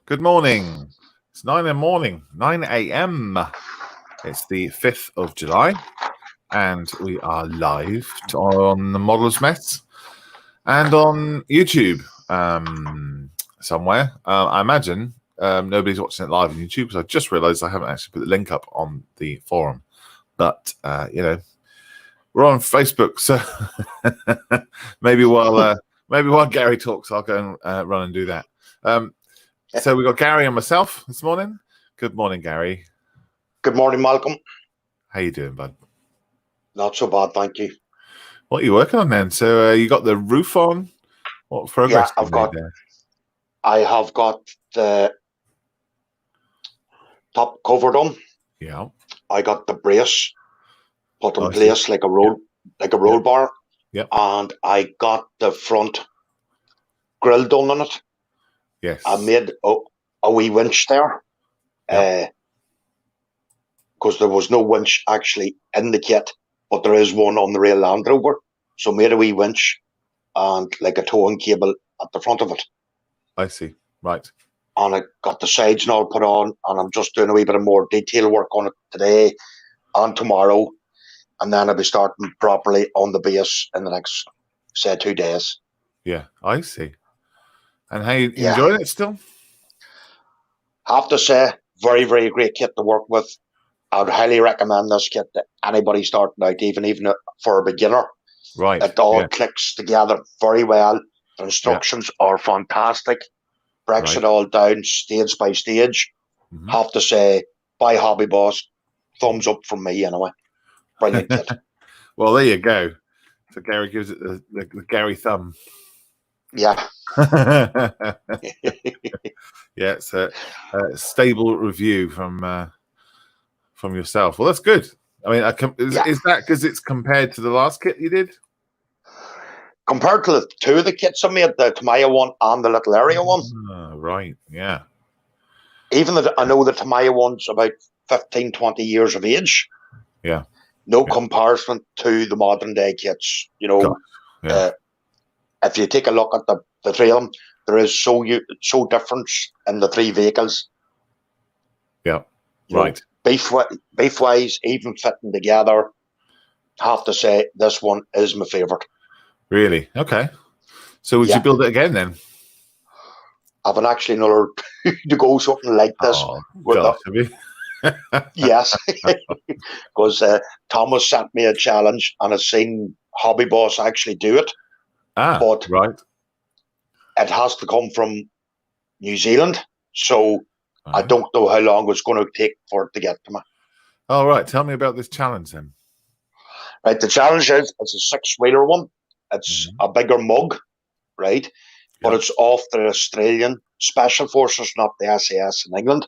Good morning. It's 9 in the morning, 9 a.m. It's the 5th of July, and we are live on the Model's Mess and on YouTube somewhere. I imagine nobody's watching it live on YouTube because I just realised I haven't actually put the link up on the forum. But, we're on Facebook, so maybe while Gary talks, I'll go and run and do that. So we got Gary and myself this morning. Good morning, Gary. Good morning, Malcolm. How you doing, bud? Not so bad, thank you. What are you working on then? So you got the roof on. What progress? Yeah, I have got the top covered on. Yeah. I got the brace put in place like a roll bar. Yep. And I got the front grill done on it. Yes. I made a wee winch there. Because there was no winch actually in the kit, but there is one on the real Land Rover. So made a wee winch and like a towing cable at the front of it. I see. Right. And I got the sides and all put on, and I'm just doing a wee bit of more detail work on it today and tomorrow. And then I'll be starting properly on the base in the next, say, 2 days. Yeah, I see. And how you enjoying it still? Have to say, very, very great kit to work with. I'd highly recommend this kit to anybody starting out, even for a beginner. Right. It all clicks together very well. The instructions are fantastic. Breaks it all down stage by stage. Mm-hmm. Have to say, by Hobby Boss, thumbs up from me anyway. Brilliant kit. Well, there you go. So Gary gives it the Gary thumb. Yeah. Yeah, it's a stable review from yourself. Well, that's good. I mean, is that because it's compared to the last kit you did? Compared to the two of the kits I made, the Tamiya one and the little area one. Right, yeah. Even I know the Tamiya one's about 15, 20 years of age. Yeah. No comparison to the modern day kits. You know, if you take a look at the three of them, there is so difference in the three vehicles. Yeah, right. Beef wise, even fitting together, have to say this one is my favourite. Really? Okay. So would you build it again then? I have actually another to go something like this. Oh, gosh, have you? Yes, because Thomas sent me a challenge and I've seen Hobby Boss actually do it. But it has to come from New Zealand, so I don't know how long it's going to take for it to get to me. All right, tell me about this challenge then. Right, the challenge is it's a 6-wheeler one. It's a bigger mug, right? But it's off the Australian Special Forces, not the SAS in England.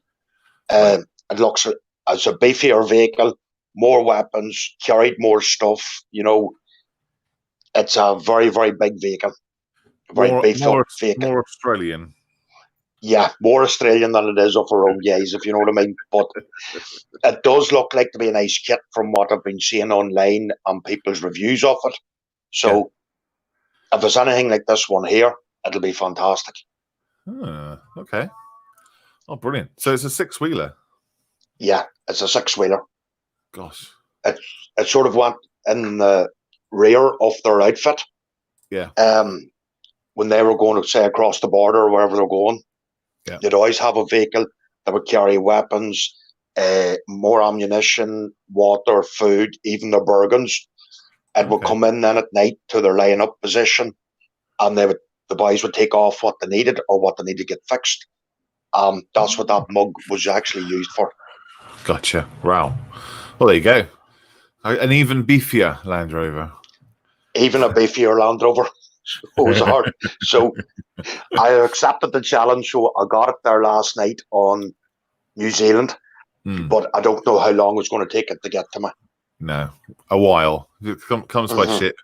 It looks as a beefier vehicle, more weapons, carried more stuff. You know, it's a very, very big vehicle. More Australian. Yeah, more Australian than it is of our own guys, if you know what I mean. But it does look like to be a nice kit from what I've been seeing online and people's reviews of it. So if there's anything like this one here, it'll be fantastic. Okay. Oh, brilliant. So it's a 6-wheeler? Yeah, it's a 6-wheeler. Gosh. It sort of went in the rear of their outfit. Yeah. When they were going to, say, across the border or wherever they're going, you'd always have a vehicle that would carry weapons, more ammunition, water, food, even their Bergens. It would come in then at night to their laying up position, and the boys would take off what they needed or what they needed to get fixed. That's what that mug was actually used for. Gotcha. Wow. Well, there you go. An even beefier Land Rover. Even a beefier Land Rover. So I accepted the challenge. So I got it there last night on New Zealand, but I don't know how long it's going to take it to get to me. No, a while. It comes by ship.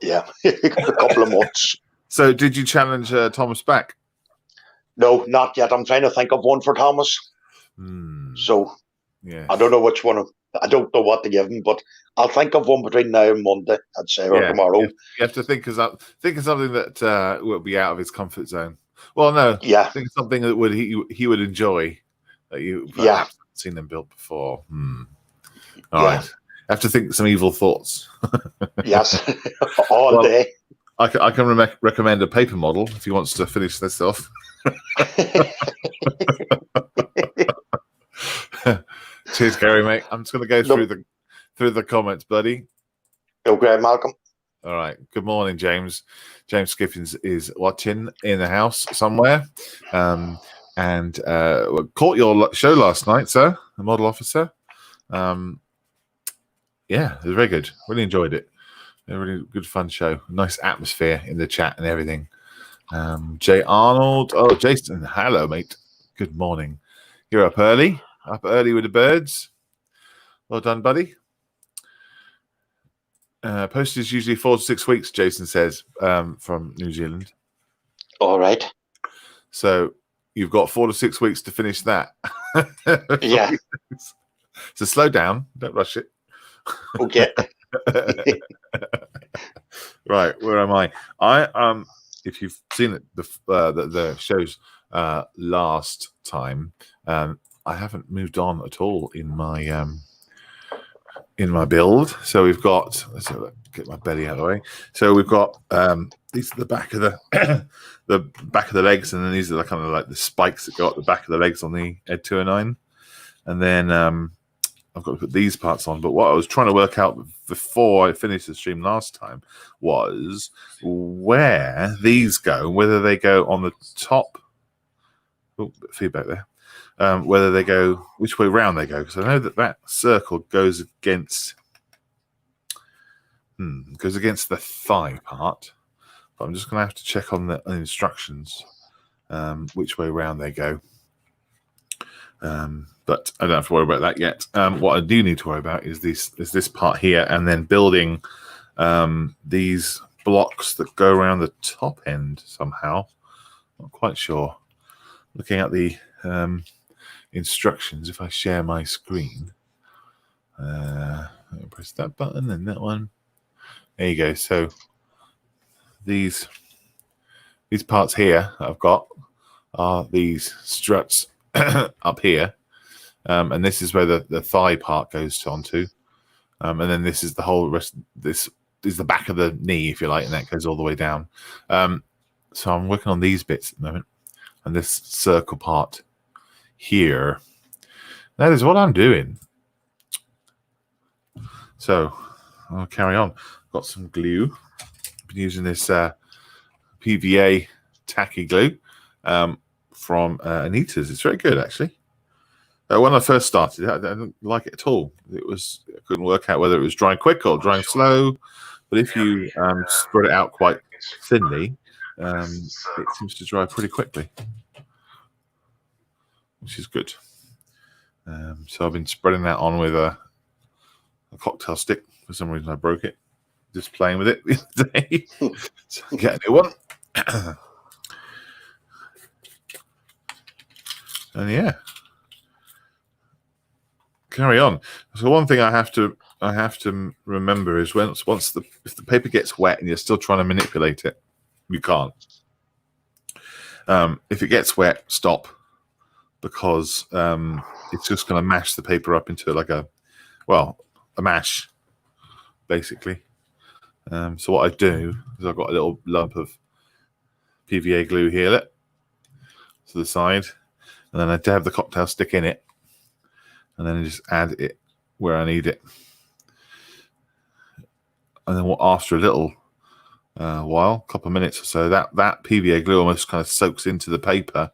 Yeah, a couple of months. So did you challenge Thomas back? No, not yet. I'm trying to think of one for Thomas. So I don't know which one. I don't know what to give him, but I'll think of one between now and Monday, I'd say, or tomorrow. You have to think of something that will be out of his comfort zone. Well, no. Yeah. I think it's something that he would enjoy that you perhaps haven't seen them built before. All right. I have to think some evil thoughts. Yes. All day. I can recommend a paper model if he wants to finish this off. Cheers, Gary, mate. I'm just going to go through the comments, buddy. Okay, Malcolm. All right. Good morning, James. James Skiffins is watching in the house somewhere, and caught your show last night, sir, the model officer. Yeah, it was very good. Really enjoyed it. A really good, fun show. Nice atmosphere in the chat and everything. Jay Arnold. Oh, Jason. Hello, mate. Good morning. You're up early with the birds. Well done, buddy. Postage is usually 4 to 6 weeks, Jason says, from New Zealand. All right. So you've got 4 to 6 weeks to finish that. Yeah. So slow down. Don't rush it. Okay. Right. Where am I? If you've seen it, the shows last time, I haven't moved on at all in my build. So we've got, get my belly out of the way. So we've got these are the back of the back of the legs, and then these are the kind of like the spikes that go up the back of the legs on the Ed 209. And then I've got to put these parts on. But what I was trying to work out before I finished the stream last time was where these go, whether they go on the top. Oh, bit of feedback there. Whether they go, which way round they go, because I know that circle goes against the thigh part, but I'm just going to have to check on the instructions which way round they go. But I don't have to worry about that yet. What I do need to worry about is this part here, and then building these blocks that go around the top end somehow. Not quite sure. Looking at the instructions, if I share my screen, press that button and that one. There you go. So these parts here that I've got are these struts up here, and this is where the thigh part goes onto, and then this is the whole rest. This is the back of the knee, if you like, and that goes all the way down. So I'm working on these bits at the moment, and this circle part here. That is what I'm doing. So I'll carry on. Got some glue. Been using this PVA tacky glue from Anita's. It's very good, actually. When I first started, I didn't like it at all. I couldn't work out whether it was drying quick or drying slow. But if you spread it out quite thinly, it seems to dry pretty quickly, which is good. So I've been spreading that on with a cocktail stick. For some reason, I broke it. Just playing with it the other day. So I get a new one. And yeah, carry on. So one thing I have to remember is if the paper gets wet and you're still trying to manipulate it, you can't. If it gets wet, stop, because it's just going to mash the paper up into like a mash, basically. So what I do is I've got a little lump of PVA glue here to the side, and then I dab the cocktail stick in it, and then I just add it where I need it. And then after a little while, a couple of minutes or so, that PVA glue almost kind of soaks into the paper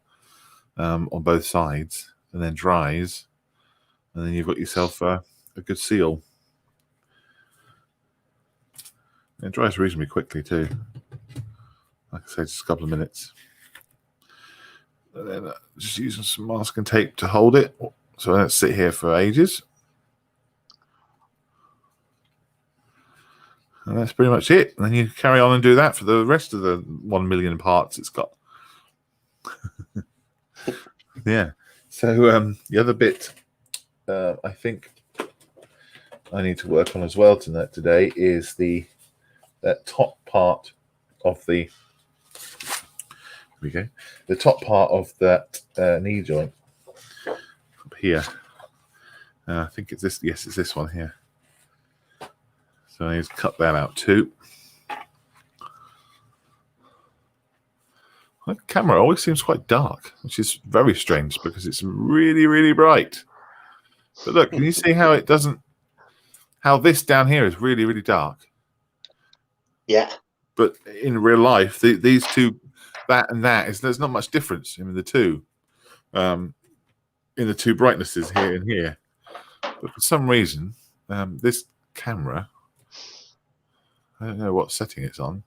on both sides, and then dries, and then you've got yourself a good seal. It dries reasonably quickly too. Like I say, just a couple of minutes. And then just using some masking tape to hold it, so I don't sit here for ages. And that's pretty much it. And then you carry on and do that for the rest of the 1 million parts it's got. Yeah. So the other bit I think I need to work on as well today is that top part of the we go. The top part of that knee joint up here. I think it's this. Yes, it's this one here. So I need to cut that out too. My camera always seems quite dark, which is very strange because it's really, really bright. But look, can you see how it doesn't? How this down here is really, really dark. Yeah. But in real life, these two, that and that, there's not much difference in the two. In the two brightnesses here and here. But for some reason, this camera, I don't know what setting it's on.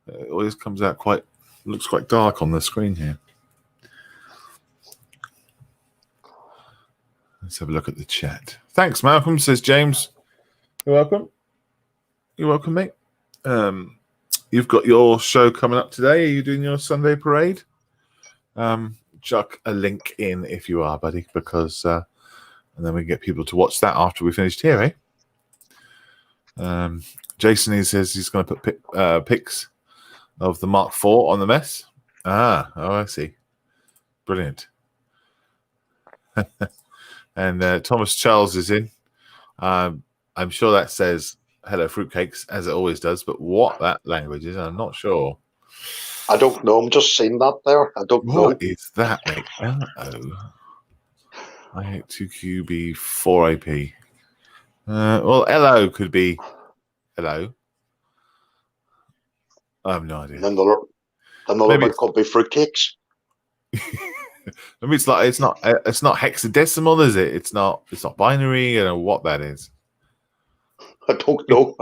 It always comes out looks quite dark on the screen here. Let's have a look at the chat. Thanks, Malcolm, says James. You're welcome. You're welcome, mate. You've got your show coming up today. Are you doing your Sunday parade? Chuck a link in if you are, buddy, because and then we can get people to watch that after we finished here, eh? Jason, he says he's going to put pics of the Mark IV on the mess. Oh, I see. Brilliant. And Thomas Charles is in. I'm sure that says hello fruitcakes, as it always does, but what that language is, I'm not sure. I don't know. I'm just seeing that there. I don't know. What is that, mate? L-O. I82QB 4AP. Well, LO could be hello. I have no idea. Another Maybe bit could be fruitcakes. Maybe it's not hexadecimal, is it? It's not binary. You know what that is. I don't know.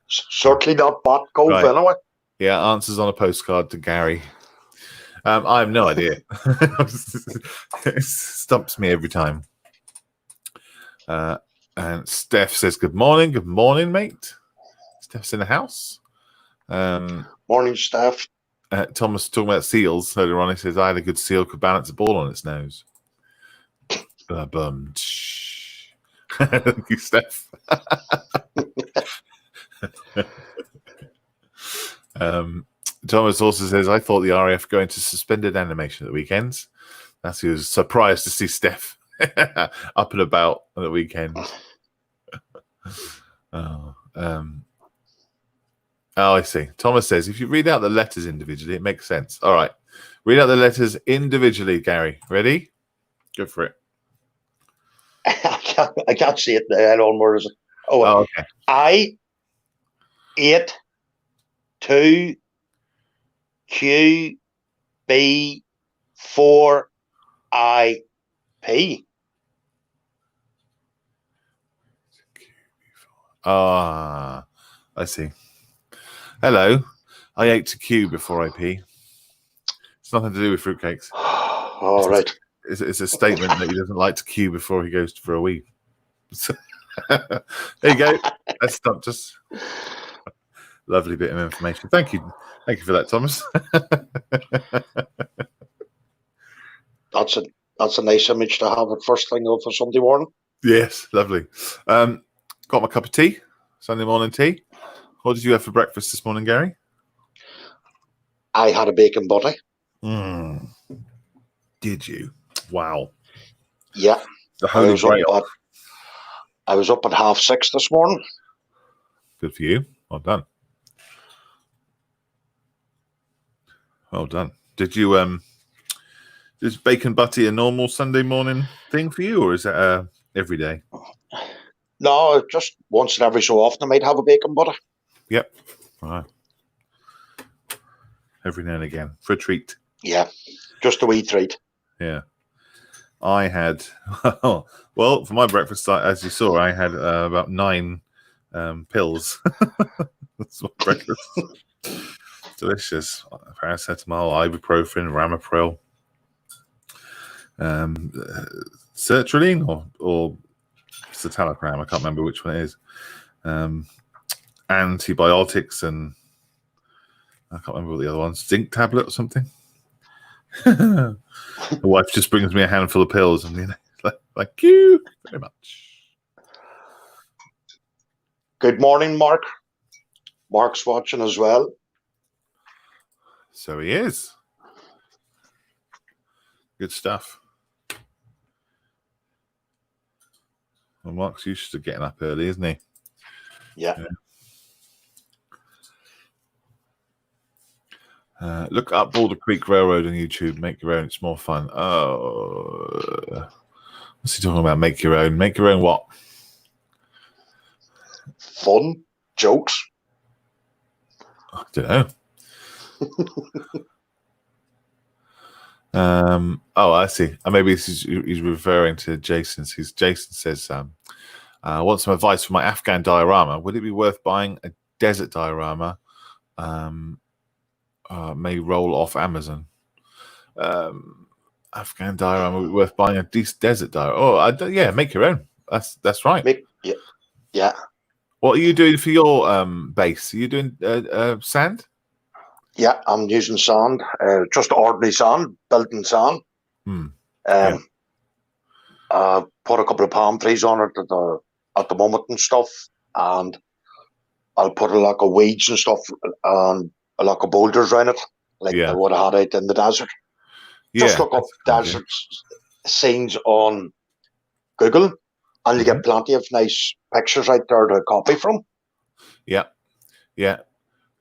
Certainly not bot code anyway. Yeah, answers on a postcard to Gary. I have no idea. It stumps me every time. And Steph says, good morning, mate. Steph's in the house. Morning, Steph. Thomas talking about seals earlier on. He says, I had a good seal, could balance a ball on its nose. Thank you, Steph. Thomas also says, I thought the RAF going to suspended animation at the weekends. He was surprised to see Steph up and about at the weekend. I see. Thomas says, if you read out the letters individually, it makes sense. All right. Read out the letters individually, Gary. Ready? Go for it. I can't see it there. I don't know where is it. Oh, okay. I 8 2 Q B 4 I P. I see. Hello. I ate to Q before I pee. It's nothing to do with fruitcakes. All right. It's a statement that he doesn't like to queue before he goes for a wee. There you go. That's stumped us. Lovely bit of information. Thank you for that, Thomas. That's a nice image to have at first thing for Sunday morning. Yes, lovely. Got my cup of tea, Sunday morning tea. What did you have for breakfast this morning, Gary? I had a bacon butty. Did you? Wow. Yeah. The Holy Grail. I was up at 6:30 this morning. Good for you. Well done. Well done. Did you is bacon butty a normal Sunday morning thing for you, or is that every day? No, just once and every so often I might have a bacon butty. Yep. All right. Every now and again for a treat. Yeah, just a wee treat. Yeah. I had, well, for my breakfast, as you saw, I had about 9 pills. That's my breakfast. Delicious. Paracetamol, ibuprofen, ramipril, sertraline or citalopram. I can't remember which one it is. Antibiotics and I can't remember what the other one's. Zinc tablet or something. The wife just brings me a handful of pills and thank you very much. Good morning, Mark. Mark's watching as well. So he is. Good stuff. Well, Mark's used to getting up early, isn't he? Yeah. Look up Boulder Creek Railroad on YouTube. Make your own. It's more fun. Oh, what's he talking about? Make your own. Make your own what? Fun jokes. I don't know. Oh, I see. Maybe he's referring to Jason's. Jason says, "I want some advice for my Afghan diorama. Would it be worth buying a desert diorama? May roll off Amazon. Afghan diorama would be worth buying a desert diorama. Oh, yeah, make your own. That's right. Yeah. What are you doing for your base? Are you doing sand? Yeah, I'm using sand, just ordinary sand, built-in sand. Yeah. Put a couple of palm trees on it at the moment and stuff, and I'll put a lot of weeds and stuff and a lot of boulders around it, like I would have had out in the desert. Yeah, just look up desert scenes on Google, and you get plenty of nice pictures out there to copy from. Yeah.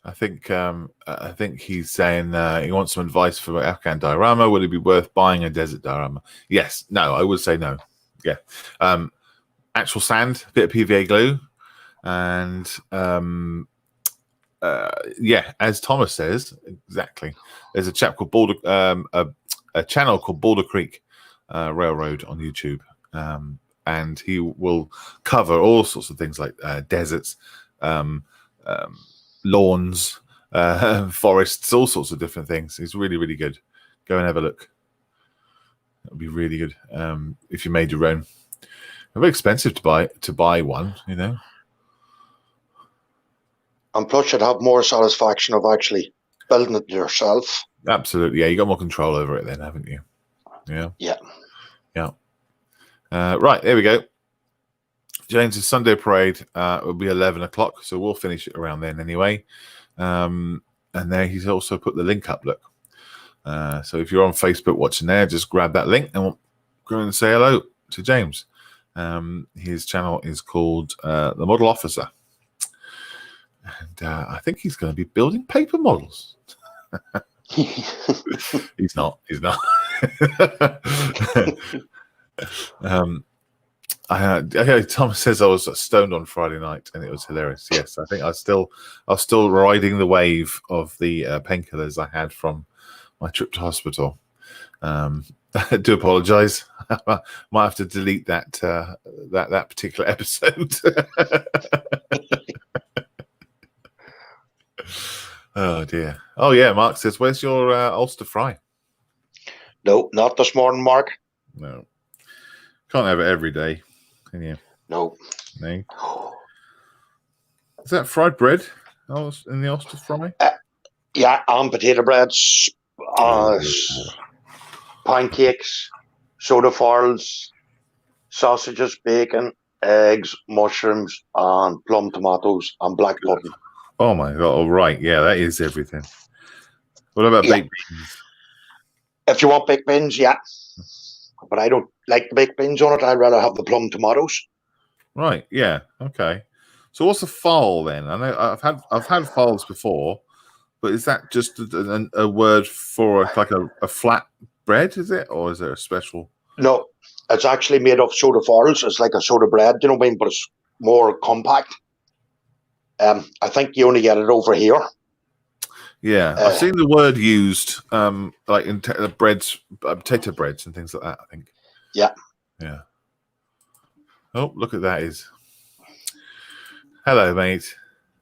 I think he's saying he wants some advice for Afghan diorama. Would it be worth buying a desert diorama? Yes. No, I would say no. Yeah. Actual sand, a bit of PVA glue, and as Thomas says, exactly. There's a chap called Boulder, a channel called Boulder Creek Railroad on YouTube, and he will cover all sorts of things like deserts, lawns, forests, all sorts of different things. He's really, really good. Go and have a look. That would be really good if you made your own. They're very expensive to buy one, you know. And plus, you'd have more satisfaction of actually building it yourself. Absolutely, yeah. You got more control over it then, haven't you? Yeah. Right, there we go. James's Sunday parade will be 11 o'clock, so we'll finish it around then anyway. And there he's also put the link up, look. So if you're on Facebook watching there, just grab that link and we'll go and say hello to James. His channel is called The Model Officer. And I think he's going to be building paper models. He's not. Thomas says I was stoned on Friday night and it was hilarious. Yes, I think I was still riding the wave of the painkillers I had from my trip to hospital. I do apologise. Might have to delete that particular episode. Oh dear. Oh yeah, Mark says, "Where's your Ulster fry?" No, not this morning, Mark. No, can't have it every day, can you? No. Is that fried bread in the Ulster fry? Yeah, and potato breads, pancakes, soda farls, sausages, bacon, eggs, mushrooms, and plum tomatoes, and black pudding. Oh my god! All right, yeah, that is everything. What about baked beans? If you want baked beans, yeah, but I don't like the baked beans on it. I'd rather have the plum tomatoes. Right. Yeah. Okay. So what's a fowl then? I know I've had fowls before, but is that just a word for like a flat bread? Is it, or is there a special? No, it's actually made of soda farls. It's like a soda bread, you know what I mean? But it's more compact. I think you only get it over here. Yeah, I've seen the word used, like in breads, potato breads and things like that, I think. Yeah. Oh, look at that! Hello, mate.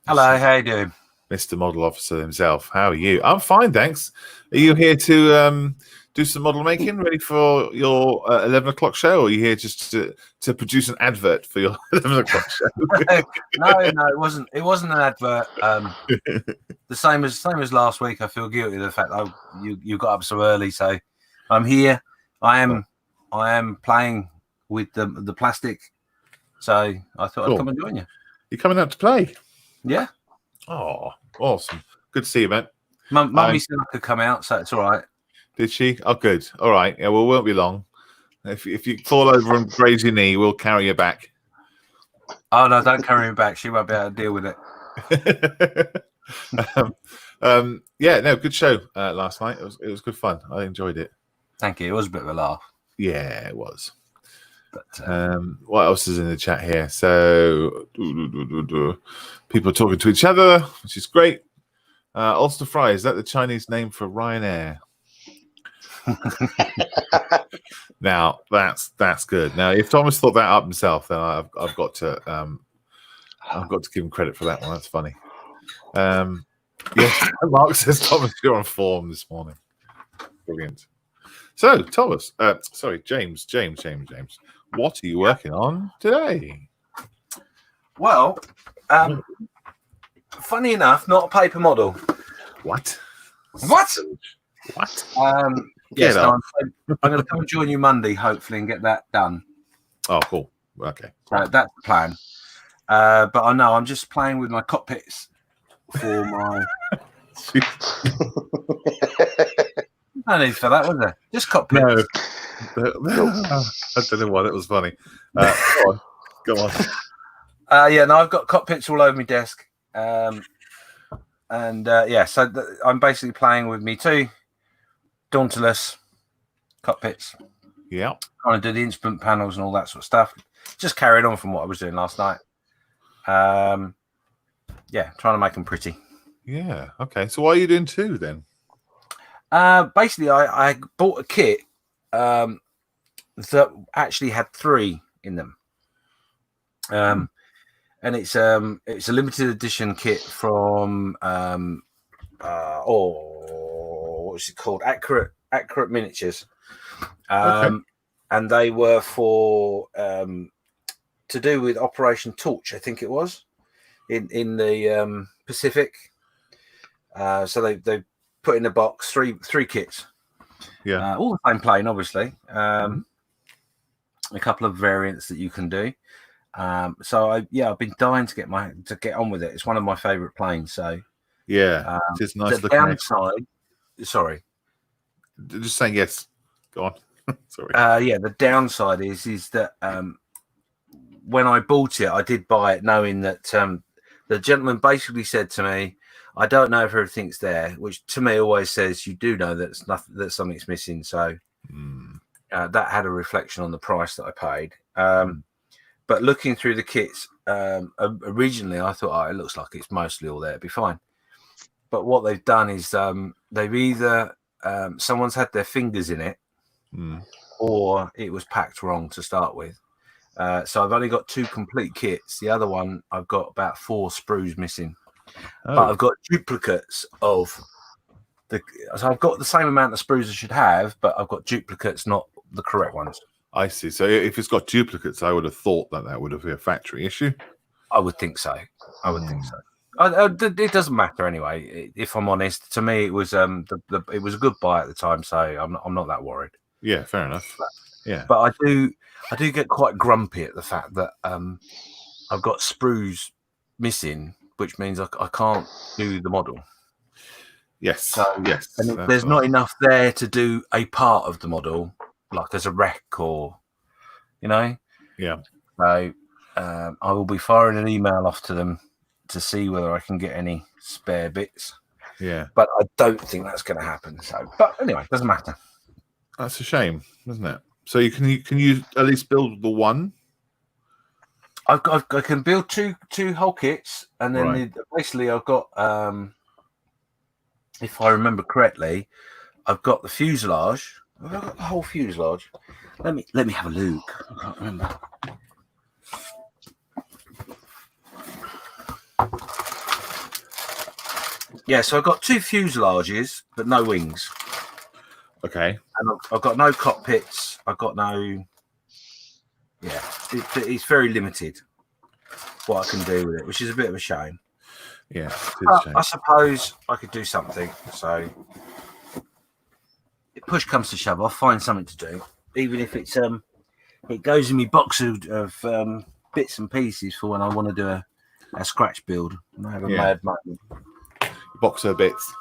Hello, how you doing? Mr. Model Officer himself. How are you? I'm fine, thanks. Are you here to do some model making, ready for your 11 o'clock show, or are you here just to produce an advert for your 11 o'clock show? No, it wasn't an advert. The same as last week. I feel guilty of the fact that you got up so early, so I'm here. I am playing with the plastic, so I thought I'd come and join you. You're coming out to play? Yeah. Oh, awesome. Good to see you, man. Mummy said I could come out, so it's all right. Did she? Oh, good. All right. Yeah, well, it won't be long. If you fall over and graze your knee, we'll carry you back. Oh no, don't carry me back. She won't be able to deal with it. Yeah, no, good show last night. It was good fun. I enjoyed it. Thank you. It was a bit of a laugh. Yeah, it was. But what else is in the chat here? So people are talking to each other, which is great. Ulster Fry, is that the Chinese name for Ryanair? Now that's good. Now, if Thomas thought that up himself, then I've got to give him credit for that one. That's funny. Yes, Mark says Thomas, you're on form this morning. Brilliant. So, Thomas, James, what are you working on today? well, funny enough, not a paper model. What? Yes, no, I'm going to come and join you Monday, hopefully, and get that done. Oh, cool. Okay. That's the plan. But I know I'm just playing with my cockpits for my. No need for that, was there? Just cockpits. No. I don't know why that was funny. Go on. I've got cockpits all over my desk. So I'm basically playing with me two Dauntless cockpits. Yeah. Trying to do the instrument panels and all that sort of stuff. Just carried on from what I was doing last night. Trying to make them pretty. Yeah. Okay. So why are you doing two then? Basically, I bought a kit that actually had three in them. And it's a limited edition kit from what's it called? Accurate Miniatures. Okay. And they were for to do with Operation Torch, I think it was, in the Pacific. So they put in a box three kits. Yeah. All the same plane, obviously. A couple of variants that you can do. So I've been dying to get on with it. It's one of my favorite planes. So yeah, it's nice. The downside. Sorry, just saying yes. Go on. Sorry. The downside is that when I bought it, I did buy it knowing that the gentleman basically said to me, "I don't know if everything's there," which to me always says you do know that something's missing. So that had a reflection on the price that I paid. But looking through the kits, originally I thought, it looks like it's mostly all there. It'd be fine. But what they've done is they've either someone's had their fingers in it, or it was packed wrong to start with. So I've only got two complete kits. The other one, I've got about 4 sprues missing. But I've got duplicates of so I've got the same amount of sprues I should have, but I've got duplicates, not the correct ones. I see. So if it's got duplicates, I would have thought that would have been a factory issue. I would think so. It doesn't matter anyway. If I'm honest, to me it was it was a good buy at the time, so I'm not that worried. Yeah, fair enough. But I do get quite grumpy at the fact that I've got sprues missing, which means I can't do the model. Yes. Yes. And there's not enough there to do a part of the model, like as a wreck or, Yeah. So I will be firing an email off to them to see whether I can get any spare bits. Yeah. But I don't think that's going to happen. So, but anyway, it doesn't matter. That's a shame, isn't it? So can you at least build the one? I can build two whole kits, and then basically I've got if I remember correctly, I've got the fuselage. I've got the whole fuselage. Let me have a look. I can't remember. Yeah, so I've got 2 fuselages, but no wings. Okay. And I've got no cockpits. I've got no. Yeah, it's very limited what I can do with it, which is a bit of a shame. Yeah, I suppose I could do something. So, if push comes to shove, I'll find something to do, even if it's it goes in my box of bits and pieces for when I want to do a scratch build and I have a mad moment. Box of bits.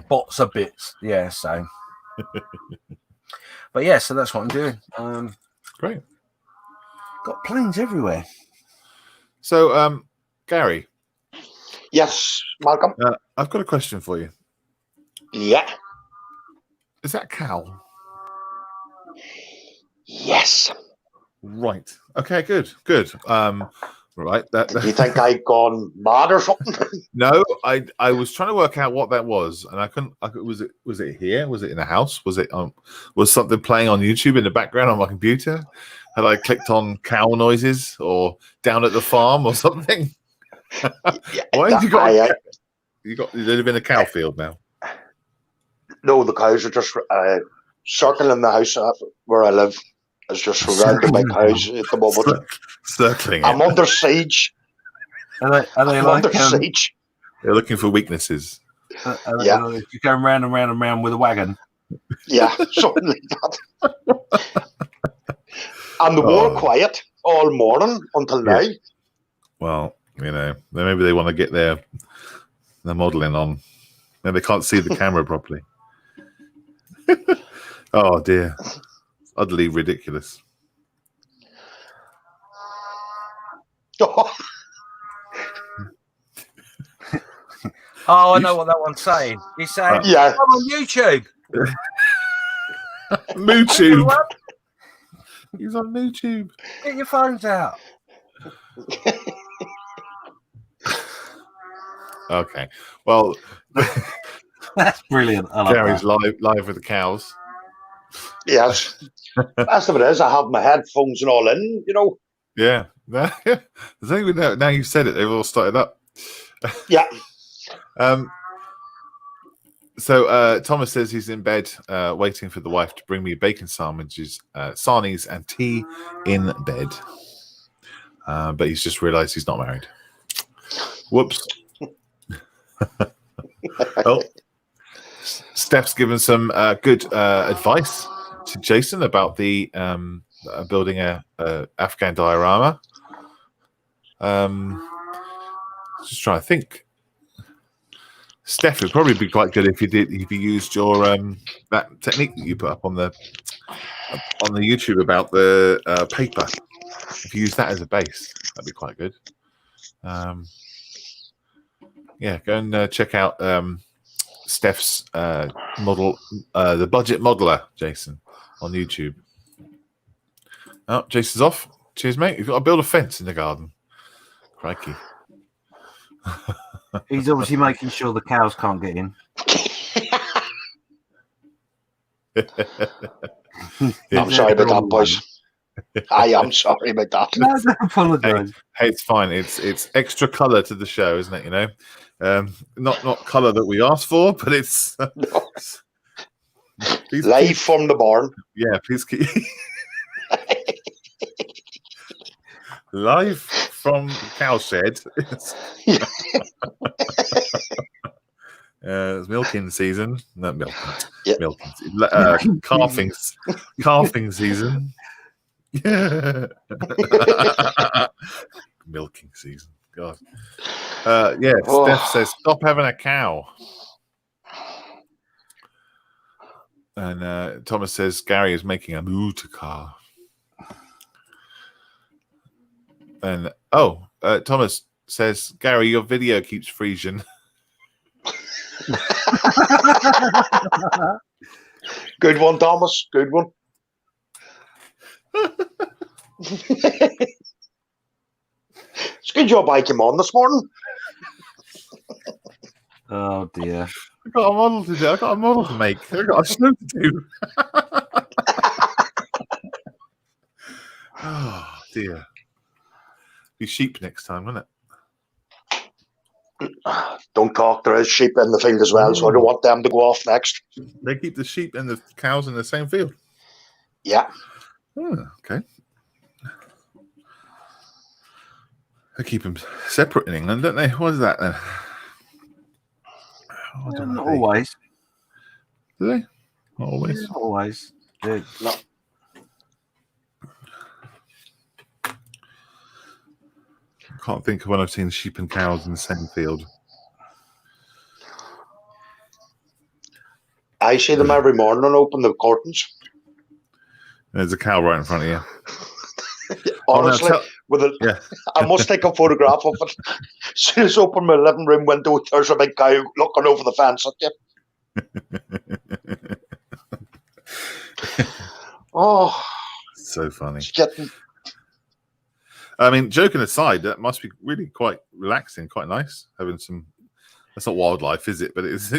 Bots of bits, yeah. So, But yeah, so that's what I'm doing. Great. Got planes everywhere. So, Gary. Yes, Malcolm. I've got a question for you. Yeah. Is that a cow? Yes. Right. Okay. Good. Right. Do you think I'd gone mad or something? No, I was trying to work out what that was, and I couldn't. Was it here? Was it in the house? Was something playing on YouTube in the background on my computer? Had I clicked on cow noises or down at the farm or something? Why did you live in a cow field now? No, the cows are just circling the house where I live. It's just surrounded by cows at the moment. Circling it. I'm under siege. Are they like under siege? They're looking for weaknesses. Yeah, like you're going round and round and round with a wagon. Yeah, something like that. And they were quiet all morning until now. Well, maybe they want to get their modelling on. Maybe they can't see the camera properly. Oh dear, utterly ridiculous. I know what that one's saying. He's saying, "Yeah, I'm on YouTube." YouTube. He's on YouTube. Get your phones out. Okay. Well, that's brilliant. Gary's live with the cows. Yes. That's what it is. I have my headphones and all in, Yeah. Now you've said it, they've all started up. Yeah. So Thomas says he's in bed waiting for the wife to bring me bacon sandwiches, sarnies and tea in bed. But he's just realised he's not married. Whoops. Well, Steph's given some good advice to Jason about the building a Afghan diorama. Just trying to think. Steph, it would probably be quite good if you used your that technique that you put up on the YouTube about the paper. If you use that as a base, that'd be quite good. Yeah, go and check out Steph's model, the budget modeler, Jason, on YouTube. Oh, Jason's off. Cheers, mate. You've got to build a fence in the garden. Crikey. He's obviously making sure the cows can't get in. I'm sorry about that, boys. I am sorry about that. No, don't apologise. Hey, it's fine. It's extra colour to the show, isn't it? Not colour that we asked for, but it's live from the barn. Yeah, please keep live from the cow shed. It's milking season. Not milking. Yeah. Milking. Calving season. Yeah. Milking season. God. Steph says, stop having a cow. And Thomas says, Gary is making a motor car. And Thomas says, Gary, your video keeps freezing. Good one, Thomas. Good one. It's a good job I came on this morning. Oh dear. I got a model to do. I got a model to make. I got a show to do. Oh dear. Be sheep next time, won't it? Don't talk. There is sheep in the field as well, so I don't want them to go off next. They keep the sheep and the cows in the same field. Yeah. Oh, okay. They keep them separate in England, don't they? What is that then? Not always. Do they? Not always. Not always. No. I can't think of when I've seen sheep and cows in the same field. I see them every morning and open the curtains. There's a cow right in front of you. Honestly, I must take a photograph of it. As soon as I open my living room window, there's a big cow looking over the fence at you. Oh, so funny. It's getting... I mean, joking aside, that must be really quite relaxing, quite nice having some. That's not wildlife, is it? But it's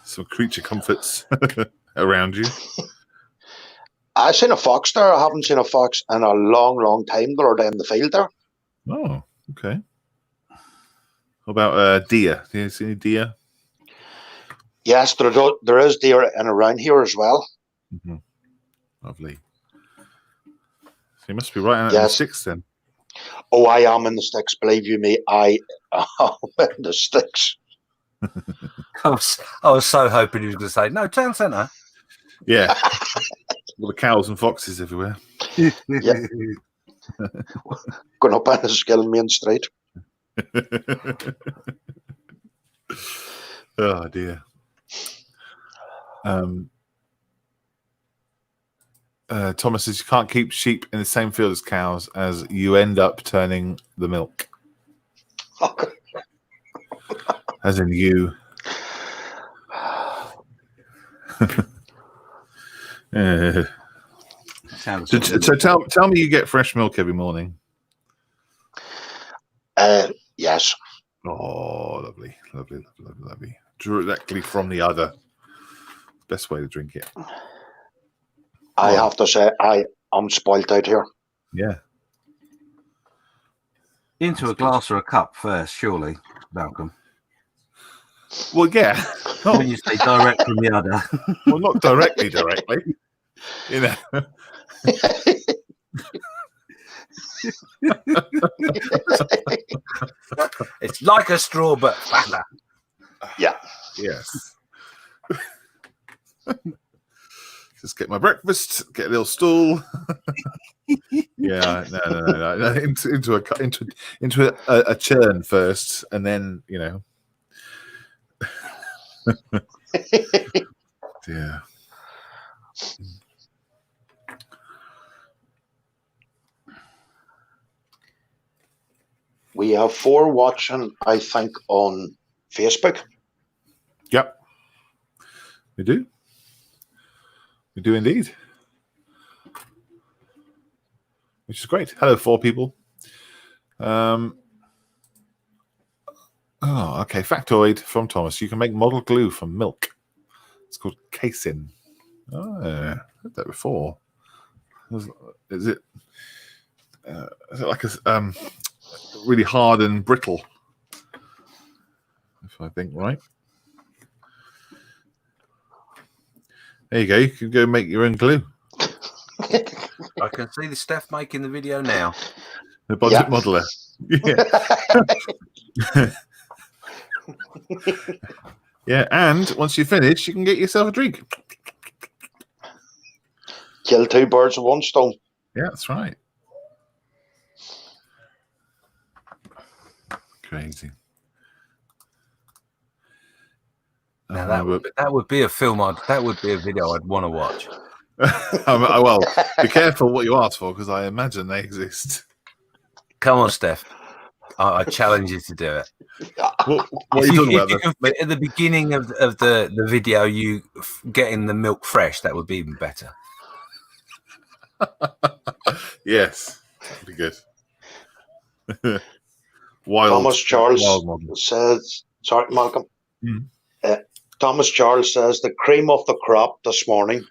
some creature comforts around you. I've seen a fox there. I haven't seen a fox in a long, long time. They're down the field there. Oh, okay. What about deer? Do you see any deer? Yes, there is deer in around here as well. Mm-hmm. Lovely. So you must be right out in the sticks then. Oh, I am in the sticks. Believe you me, I am in the sticks. I was so hoping you were going to say, no, town centre. Yeah. All the cows and foxes everywhere. Yeah. Going up on the Skillmain Street. Oh, dear. Thomas says you can't keep sheep in the same field as cows as you end up turning the milk. Okay. As in you. So tell me you get fresh milk every morning. Yes. Oh, lovely. Directly from the udder. Best way to drink it. I have to say, I'm spoilt out here. Yeah. Into a glass or a cup first, surely, Malcolm. Well, yeah. When you say direct from the udder. Well, not directly. You know. It's like a straw, but fatter. Yeah. Yes. Just get my breakfast, get a little stool. Yeah, no. Into a churn first, and then Yeah. We have 4 watching, I think, on Facebook. Yep. We do. We do indeed. Which is great. Hello, 4 people. Oh, okay. Factoid from Thomas. You can make model glue from milk. It's called casein. Oh, I've heard that before. Is it like a really hard and brittle? If I think right. There you go. You can go make your own glue. I can see the Steph making the video now. The budget modeler. Yeah. Yeah, and once you finish, you can get yourself a drink. Kill 2 birds with 1 stone. Yeah, that's right. Crazy. Now that would be a film. That would be a video I'd want to watch. Well, be careful what you ask for, because I imagine they exist. Come on, Steph. I challenge you to do it. What are you talking about? If you can, at the beginning of the video, you getting the milk fresh, that would be even better. Yes, that'd be good. Thomas Charles says, sorry, Malcolm. Thomas Charles says the cream of the crop this morning.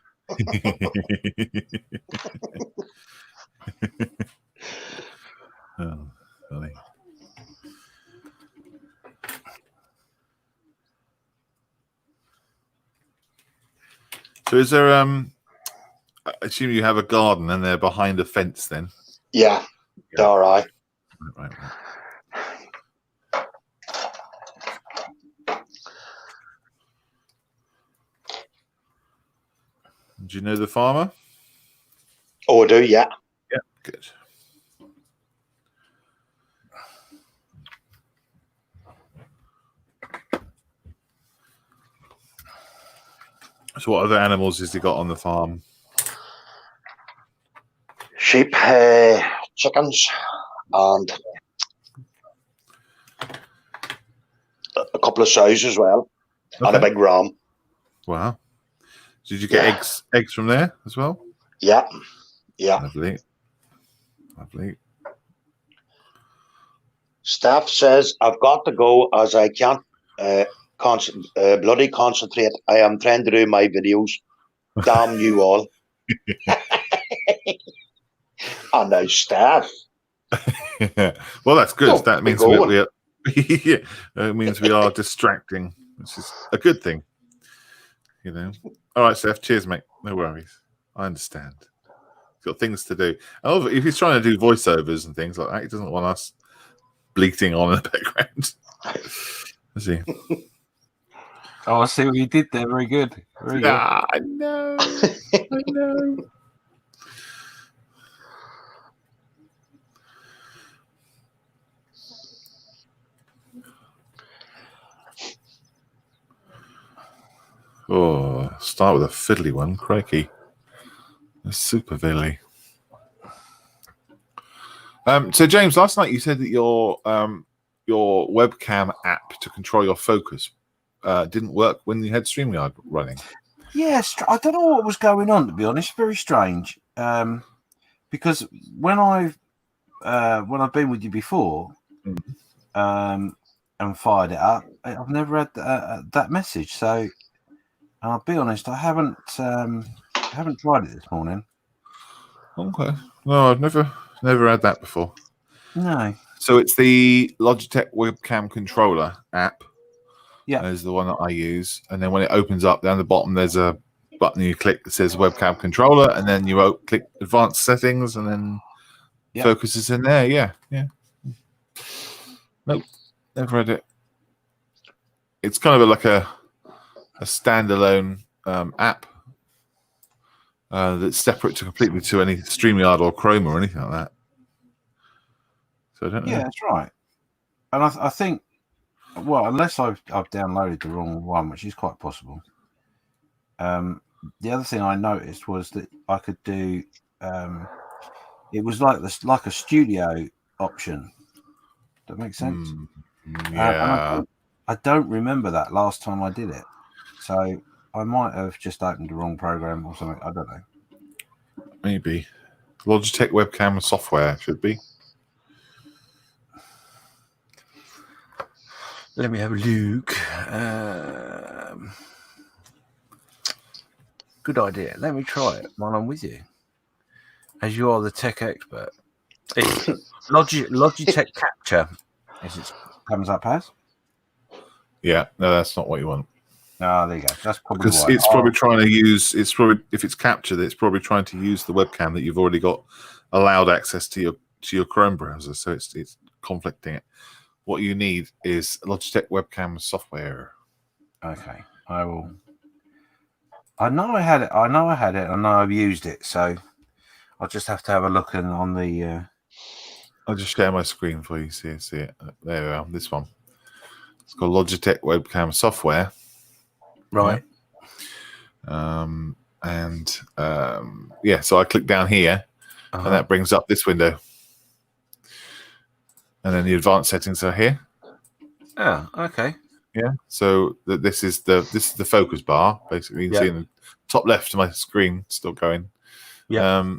Oh, funny. So is there I assume you have a garden and they're behind a fence then? Yeah. All right. Right. Do you know the farmer? Oh, I do, yeah. Yeah, good. So what other animals has he got on the farm? Sheep, chickens, and a couple of sows as well, and a big ram. Wow. Did you get eggs from there as well? Yeah. Lovely. Staff says I've got to go as I can't bloody concentrate. I am trying to do my videos. Damn you all. And now staff. Well, that's good. That means we are, it means we are distracting, which is a good thing. You know. All right, Steph. Cheers, mate. No worries. I understand. He's got things to do. And if he's trying to do voiceovers and things like that, he doesn't want us bleating on in the background. Let's see. Oh, I see what you did there. Very good. Very good. I know. I know. Oh, start with a fiddly one. Crikey. A super fiddly. So, James, last night you said that your webcam app to control your focus didn't work when you had StreamYard running. Yes, I don't know what was going on, to be honest. Very strange. Because when I've been with you before, and fired it up, I've never had that message. So I'll be honest, I haven't tried it this morning. Okay. No, I've never had that before. No. So it's the Logitech webcam controller app. Yeah. Is the one that I use. And then when it opens up down the bottom, there's a button you click that says webcam controller, and then you click advanced settings, and then focus is in there. Yeah. Nope. Never had it. It's kind of like a standalone app that's separate completely to any StreamYard or Chrome or anything like that. So I don't know. Yeah, that's right. And I think, well, unless I've downloaded the wrong one, which is quite possible. The other thing I noticed was that I could do. It was like a studio option. Does that make sense? Yeah. I don't remember that last time I did it, so I might have just opened the wrong program or something. I don't know. Maybe Logitech webcam software should be. Let me have a look. Good idea. Let me try it while I'm with you, as you are the tech expert. It's Logitech Capture, as it comes up as. Yeah, no, that's not what you want. Oh, there you go. That's probably because why. it's probably trying to use. It's probably if it's captured, it's probably trying to use the webcam that you've already got allowed access to your Chrome browser. So it's conflicting it. What you need is Logitech webcam software. Okay, I will. I know I had it. I know I've used it. So I'll just have to have a look on the. I'll just share my screen for you. See it. There we are. This one. It's called Logitech webcam software. Right. Yeah. So I click down here, and that brings up this window, and then the advanced settings are here. Oh, okay. Yeah. So this is the focus bar. Basically, you can see in the top left of my screen still going. Yeah.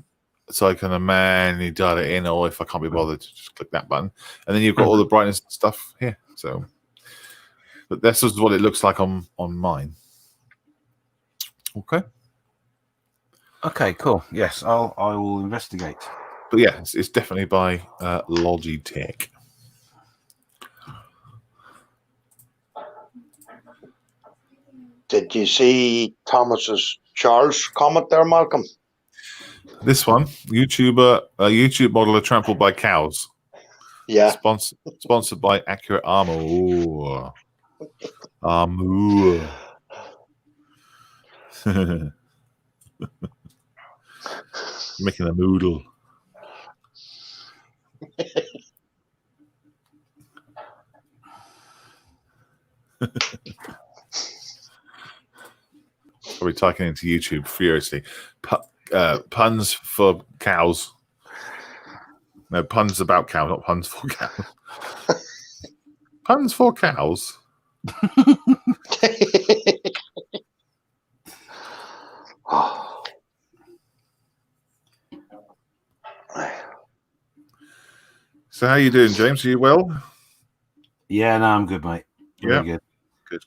So I can manually dial it in, or if I can't be bothered, just click that button, and then you've got all the brightness stuff here. So, but this is what it looks like on mine. Okay. Okay. Cool. Yes, I will investigate. But yeah, it's definitely by Logitech. Did you see Charles' comment there, Malcolm? This one, YouTube modeler trampled by cows. Yeah. Sponsored by Accurate Armor. Armor. Making a noodle. Probably typing into YouTube furiously. Puns for cows. No, puns about cows, not puns for cows. Puns for cows. So how you doing, James? Are you well? Yeah, no, I'm good, mate. Really Good.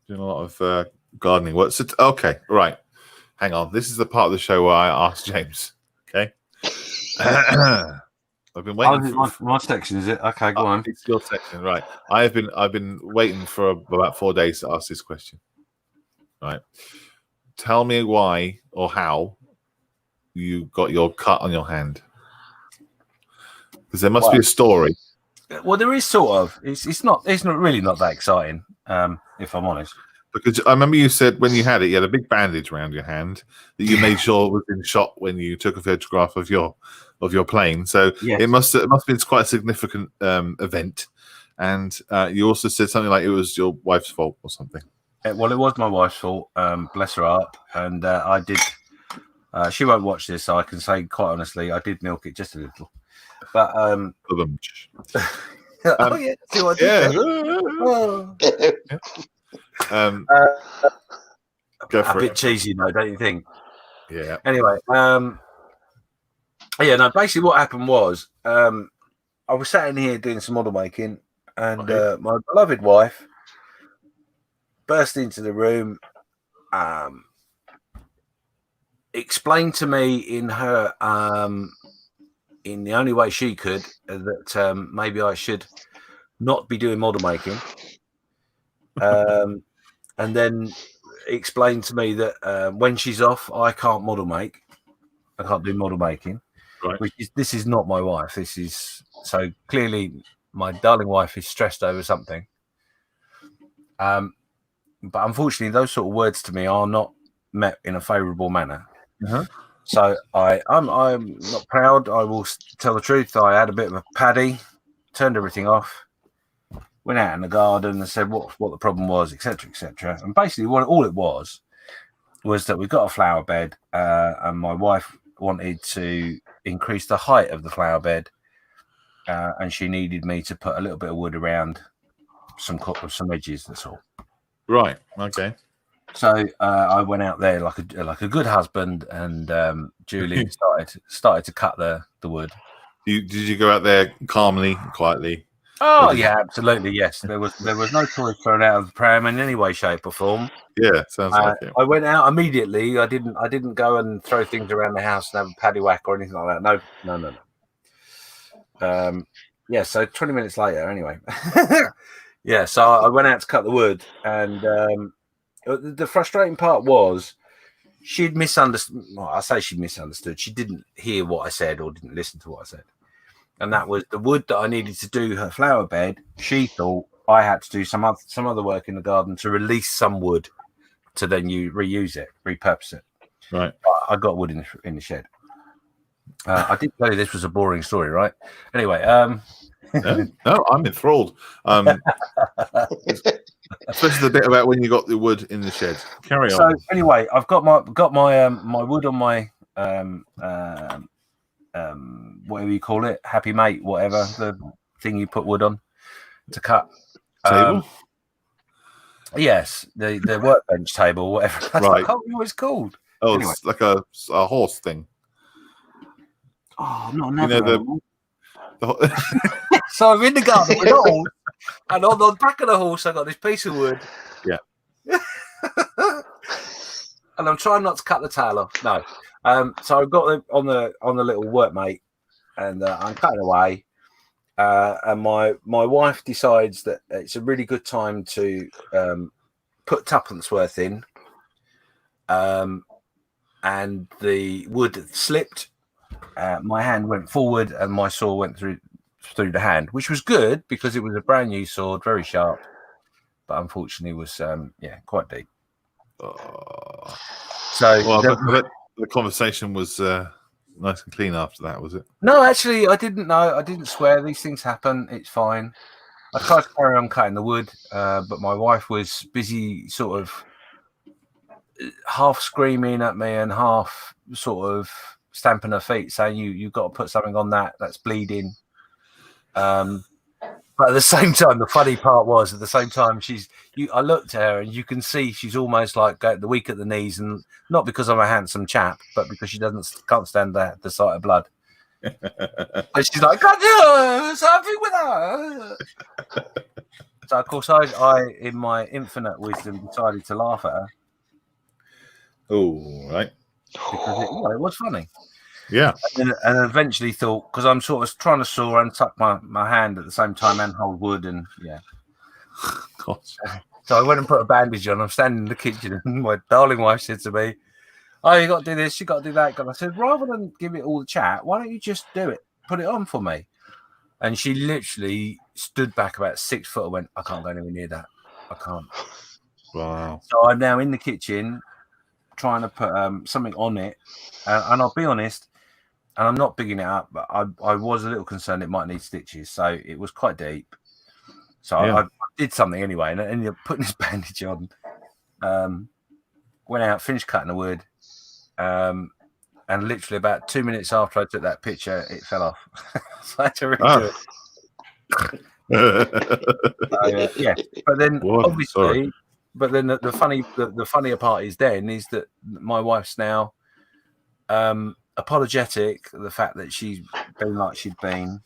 Doing a lot of gardening work. So, okay, right. Hang on. This is the part of the show where I ask James. Okay. I've been waiting. My section, is it? Okay, go on. It's your section, right? I've been waiting for about 4 days to ask this question. Right. Tell me why or how you got your cut on your hand. Because there must be a story. Well, there is sort of. It's not really not that exciting, if I'm honest. Because I remember you said when you had it, you had a big bandage around your hand that you made sure was in shot when you took a photograph of your plane. So it must have been quite a significant event. And you also said something like it was your wife's fault or something. Well, it was my wife's fault. Bless her heart. And I did. She won't watch this, so I can say quite honestly, I did milk it just a little. But oh yeah, see what I did. Go for a bit cheesy though, don't you think? Yeah. Anyway, basically what happened was I was sat in here doing some model making, and my beloved wife burst into the room, explained to me in her in the only way she could that maybe I should not be doing model making, and then explained to me that when she's off, I can't model make. I can't do model making. Right. This is not my wife. This is so clearly my darling wife is stressed over something. But unfortunately, those sort of words to me are not met in a favourable manner. Uh-huh. So I'm not proud. I will tell the truth. I had a bit of a paddy, turned everything off, went out in the garden and said what the problem was, etc., etc. And basically, all it was that we got a flower bed, and my wife wanted to increase the height of the flower bed, and she needed me to put a little bit of wood around some edges. That's all. Right. Okay. So I went out there like a good husband, and Julie started to cut the wood. Did you go out there calmly, quietly? Oh yeah, absolutely. Yes, there was no toys thrown out of the pram in any way, shape, or form. Yeah, sounds like it. I went out immediately. I didn't go and throw things around the house and have a paddy whack or anything like that. No. Yeah. So 20 minutes later, anyway. Yeah. So I went out to cut the wood, and the frustrating part was she'd misunderstood. Well, I say she misunderstood. She didn't hear what I said or didn't listen to what I said. And that was the wood that I needed to do her flower bed. She thought I had to do some other work in the garden to release some wood to then reuse it, repurpose it. Right. I got wood in the shed. I did tell you this was a boring story, right? Anyway, no, I'm enthralled. Especially the bit about when you got the wood in the shed. Carry on. So anyway, I've got my my wood on my whatever you call it, happy mate, whatever the thing you put wood on to cut. Table. Yes, the workbench table, whatever. Right. I can't remember what it's called. Oh, anyway. It's like a horse thing. Oh, not another. The So I'm in the garden with a horse, and on the back of the horse, I got this piece of wood. Yeah. And I'm trying not to cut the tail off. No. So I've got it on the little workmate, and I'm cutting away. And my wife decides that it's a really good time to put tuppence worth in. And the wood slipped. My hand went forward, and my saw went through the hand, which was good because it was a brand new sword, very sharp, but unfortunately was quite deep. The conversation was nice and clean after that, was it? No, actually, I didn't know. I didn't swear. These things happen. It's fine. I tried to carry on cutting the wood, but my wife was busy sort of half screaming at me and half sort of stamping her feet, saying, "You've got to put something on that's bleeding." But at the same time, the funny part was, at the same time, I looked at her and you can see she's almost like the weak at the knees, and not because I'm a handsome chap, but because she can't stand the sight of blood. And she's like, "Can't do something with her." So of course, I, in my infinite wisdom, decided to laugh at her. Oh, right. Because it was funny. Yeah. And eventually thought, because I'm sort of trying to saw and tuck my hand at the same time and hold wood, and yeah. Gosh. So I went and put a bandage on. I'm standing in the kitchen, and my darling wife said to me, "Oh, you got to do this, you got to do that." And I said, "Rather than give it all the chat, why don't you just do it? Put it on for me." And she literally stood back about 6 foot and went, "I can't go anywhere near that. I can't." Wow. So I'm now in the kitchen trying to put something on it. And I'll be honest, and I'm not bigging it up, but I was a little concerned it might need stitches. So it was quite deep. So I did something anyway, and I ended up putting this bandage on. Went out, finished cutting the wood. And literally about 2 minutes after I took that picture, it fell off. So I had to redo it. Yeah. But then obviously, but then the funnier part is that my wife's now apologetic of the fact that she's been like she'd been.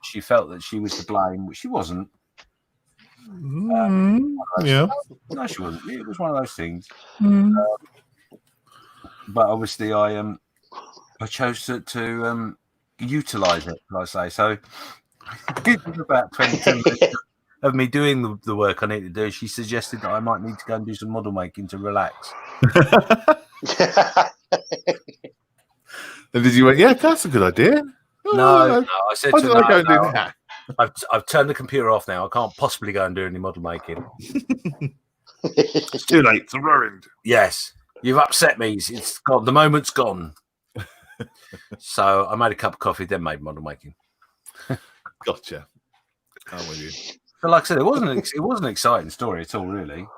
She felt that she was to blame, which she wasn't. Yeah. No, she wasn't. It was one of those things. But obviously, I chose to utilize it, like I say. So it was about 20 minutes of me doing the work I need to do. She suggested that I might need to go and do some model making to relax. And did you went, yeah, that's a good idea? No, I said to her, go and do that? I've turned the computer off now. I can't possibly go and do any model making. It's too late. It's ruined. Yes, you've upset me. It's gone. The moment's gone. So I made a cup of coffee, then made model making. Gotcha. I'm with you. But like I said, it wasn't an exciting story at all, really.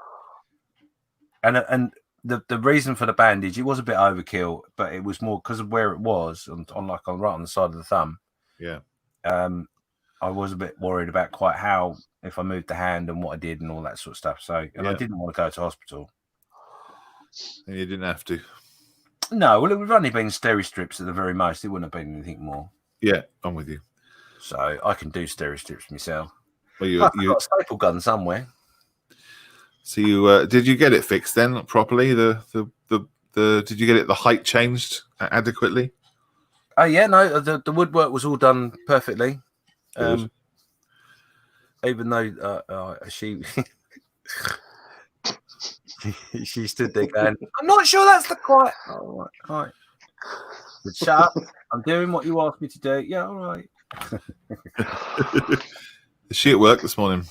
And the reason for the bandage, it was a bit overkill, but it was more because of where it was right on the side of the thumb. Yeah. I was a bit worried about quite how, if I moved the hand and what I did and all that sort of stuff. So, I didn't want to go to hospital. And you didn't have to. No, well, it would have only been steri-strips at the very most. It wouldn't have been anything more. Yeah, I'm with you. So I can do steri-strips myself. Well, I've got a staple gun somewhere. So you did you get it fixed then properly? Did you get it the height changed adequately? Oh yeah, no, the woodwork was all done perfectly. Even though she she stood there going, "I'm not sure that's the quiet." All right. But shut up! I'm doing what you asked me to do. Yeah, all right. Is she at work this morning?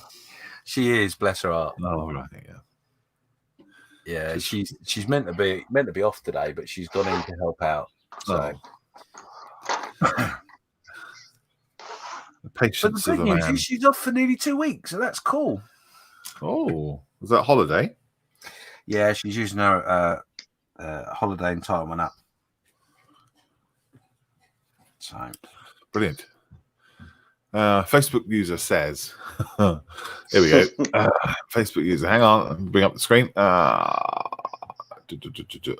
She is, bless her heart. Oh right, yeah. Yeah, she's meant to be off today, but she's gone in to help out. So. The patience but the of good a news man. is she's off for nearly 2 weeks, so that's cool. Oh, was that holiday? Yeah, she's using her holiday entitlement up. So brilliant. Facebook user says, here we go. Facebook user, hang on, let me bring up the screen. A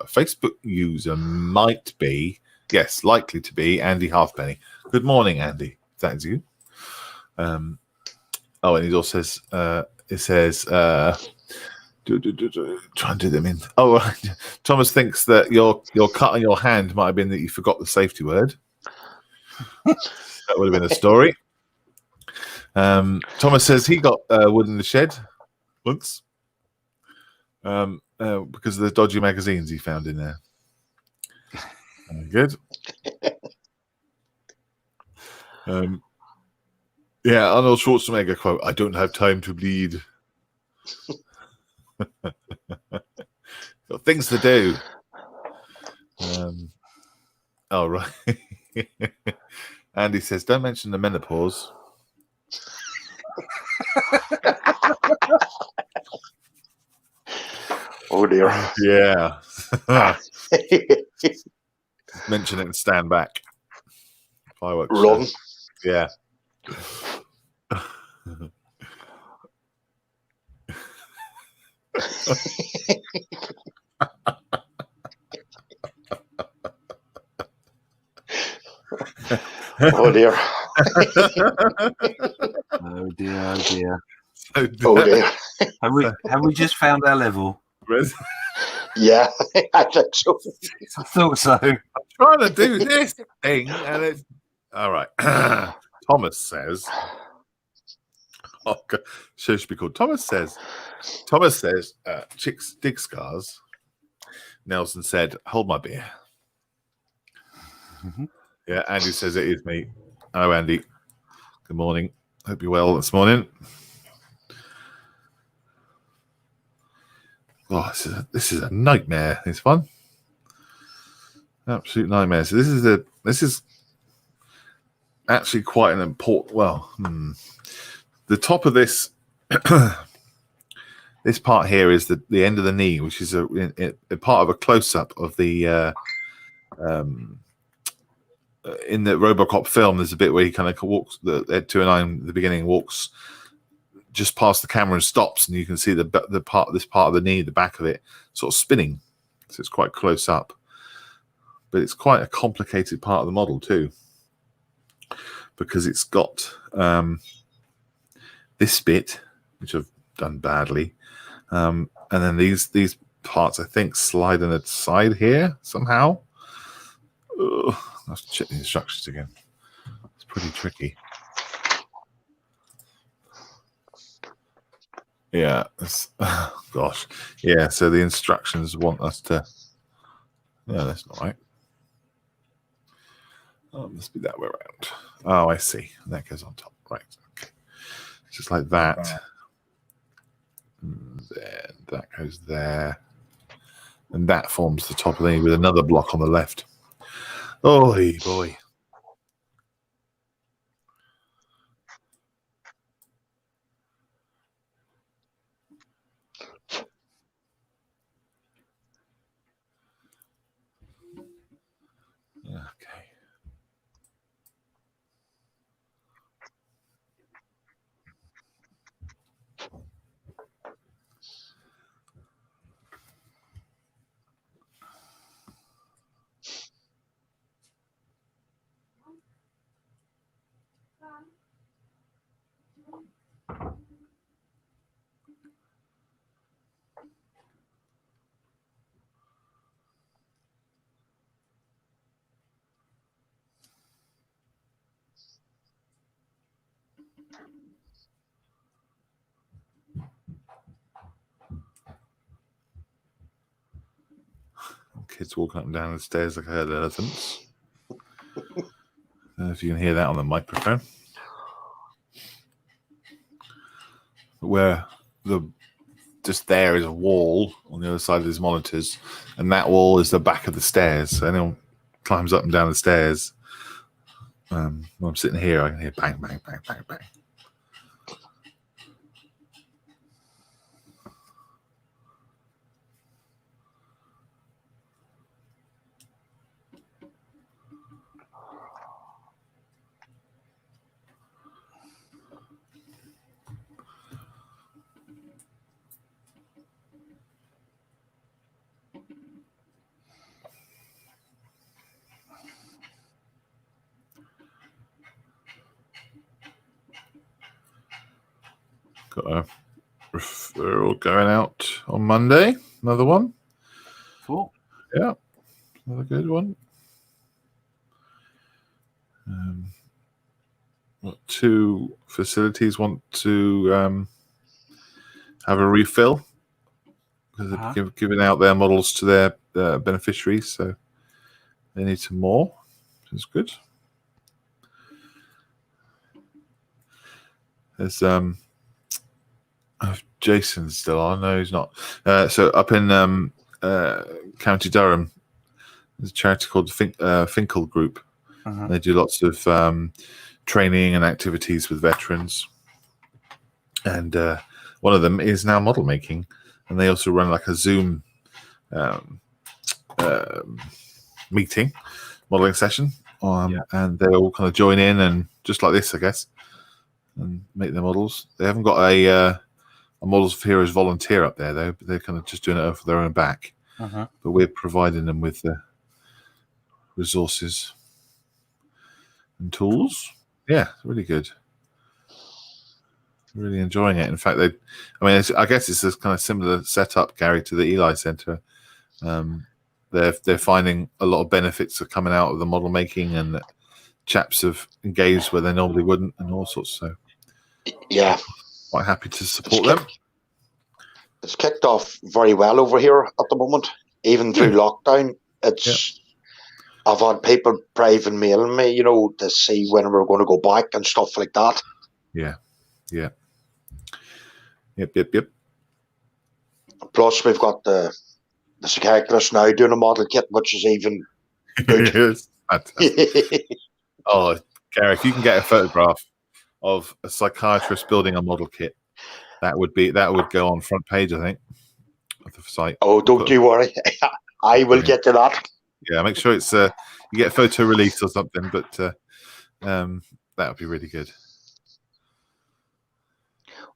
Facebook user might be, yes, likely to be Andy Halfpenny. Good morning, Andy. That is you. And it also says, try and do them in. Oh, Thomas thinks that your cut on your hand might have been that you forgot the safety word. That would have been a story. Thomas says he got wood in the shed once because of the dodgy magazines he found in there. Good. Yeah, Arnold Schwarzenegger quote, "I don't have time to bleed." Got things to do. Oh, right. Andy says, don't mention the menopause. Oh dear. Yeah. Mention it and stand back. Fireworks. Run. Yeah. Oh dear. Oh dear, oh dear. Oh dear. Have we just found our level? Yeah, I think so. I thought so. I'm trying to do this thing, and it's all right. Thomas says, "Oh, God. Should be called." Thomas says, "Chicks dig scars." Nelson said, "Hold my beer." Mm-hmm. Yeah, Andy says it is me. Hello, Andy. Good morning. Hope you're well this morning. Oh, this is a nightmare. This one, absolute nightmare. So this is actually quite an important. Well, the top of this this part here is the end of the knee, which is a part of a close up of the in the RoboCop film. There's a bit where he kind of walks the Ed 209 at the beginning, walks just past the camera and stops, and you can see this part of the knee, the back of it, sort of spinning. So it's quite close up, but it's quite a complicated part of the model too, because it's got this bit, which I've done badly, and then these parts I think slide on the side here somehow. Ugh, I have to check the instructions again. It's pretty tricky. Yeah, gosh, yeah. So the instructions want us to. Yeah, that's not right. Oh, must be that way around. Oh, I see. That goes on top, right? Okay, just like that. And then that goes there, and that forms the top of the knee with another block on the left. Oh, boy. Okay. Kids walking up and down the stairs like I heard elephants. I don't know if you can hear that on the microphone. But where just there is a wall on the other side of these monitors, and that wall is the back of the stairs. So anyone climbs up and down the stairs. When I'm sitting here, I can hear bang, bang, bang, bang, bang. Got a referral going out on Monday. Another one. Cool. Yeah, another good one. Two facilities want to have a refill because they're giving out their models to their beneficiaries, so they need some more. That's good. There's Jason's still on. No, he's not. So up in County Durham, there's a charity called Finkel Group. They do lots of training and activities with veterans, and one of them is now model making, and they also run like a Zoom meeting, modeling session, and they all kind of join in and just like this, I guess, and make their models. They haven't got a Models for Heroes volunteer up there though, but they're kind of just doing it over their own back. But we're providing them with the resources and tools. Yeah, really good. Really enjoying it. In fact, I guess it's this kind of similar setup, Gary, to the Eli Center. They're finding a lot of benefits are coming out of the model making, and that chaps have engaged where they normally wouldn't, and all sorts. So yeah, quite happy to support them. It's kicked off very well over here at the moment, even through lockdown. I've had people private mailing me, to see when we're going to go back and stuff like that. Yep. Plus, we've got the psychiatrist now doing a model kit, which is even good. Oh, Gary, if you can get a photograph of a psychiatrist building a model kit, that would go on front page, I think, of the site. Oh, don't you worry. I will get to that. Yeah, make sure it's you get a photo release or something, but that would be really good.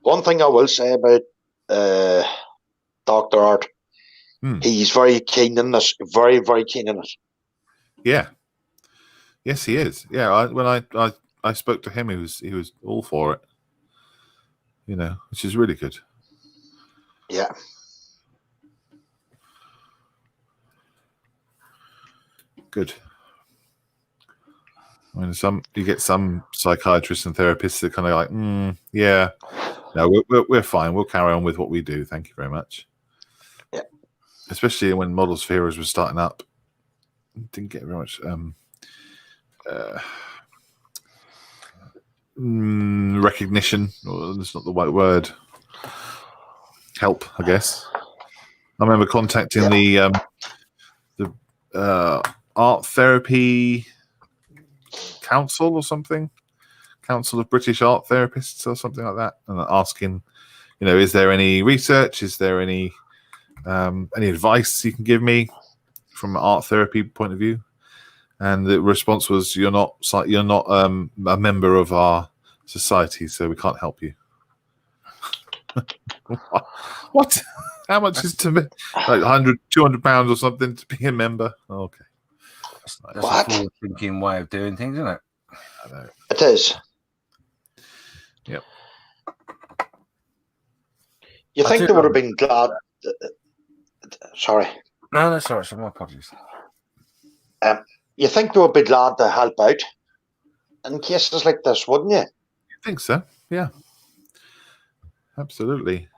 One thing I will say about Dr. Art, he's very keen in this, very, very keen in it. Yeah. Yes, he is. Yeah, when I spoke to him, he was all for it. Which is really good. Yeah. Good. I mean, you get some psychiatrists and therapists that kind of like, yeah, no, we're fine. We'll carry on with what we do. Thank you very much. Yeah. Especially when Models for Heroes was starting up, didn't get very much recognition. Well, that's not the right word. Help, I guess. I remember contacting the Art Therapy Council or something, Council of British Art Therapists or something like that, and asking, is there any research? Is there any advice you can give me from an art therapy point of view? And the response was, you're not a member of our society, so we can't help you. What? How much is to be like £100-200 or something to be a member? Oh, okay. That's a forward-thinking way of doing things, isn't it? I know. It is. Yep. You think they would have been glad? Sorry. No, that's all right. So my apologies. You think they would be glad to help out in cases like this, wouldn't you? I think so. Yeah. Absolutely.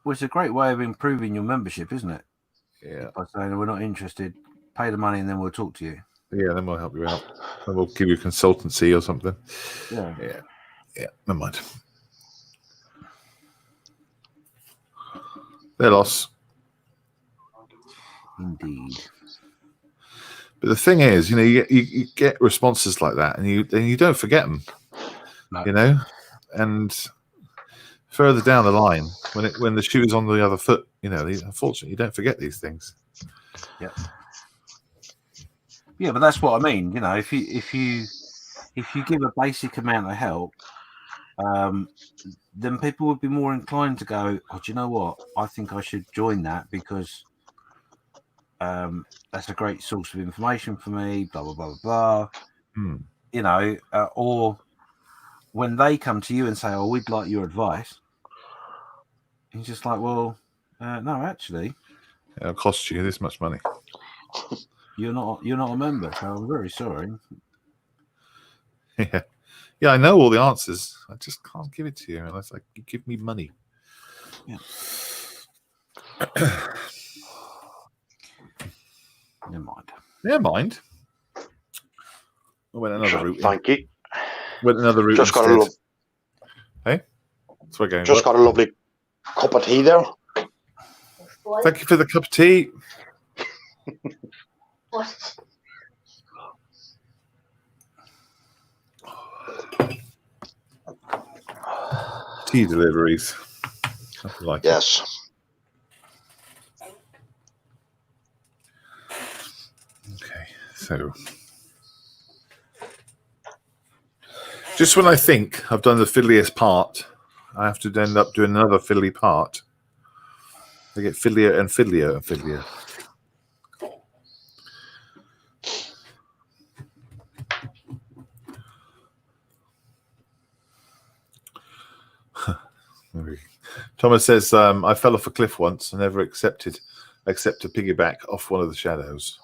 Well, it's a great way of improving your membership, isn't it? Yeah. By saying we're not interested, pay the money and then we'll talk to you. Yeah, then we'll help you out. And we'll give you consultancy or something. Yeah. Never mind. Their loss. Indeed. But the thing is, you get responses like that, and you don't forget them. No. And further down the line, when the shoe is on the other foot, unfortunately, you don't forget these things. Yeah. Yeah, but that's what I mean. If you give a basic amount of help, then people would be more inclined to go, oh, do you know what? I think I should join that because that's a great source of information for me, blah, blah, blah, blah, blah. Or when they come to you and say, oh, we'd like your advice, you're just like, well, no, actually. It'll cost you this much money. You're not a member, so I'm very sorry. Yeah, I know all the answers. I just can't give it to you unless you give me money. Yeah. Never mind. I went another route. Thank you. Went another route. Just instead. Got Hey, got a lovely cup of tea there. Thank you for the cup of tea. What? Tea deliveries. Nothing like yes. Okay, so just when I think I've done the fiddliest part, I have to end up doing another fiddly part. I get fiddlier and fiddlier and fiddlier. Thomas says, I fell off a cliff once and never accepted except to piggyback off one of the shadows.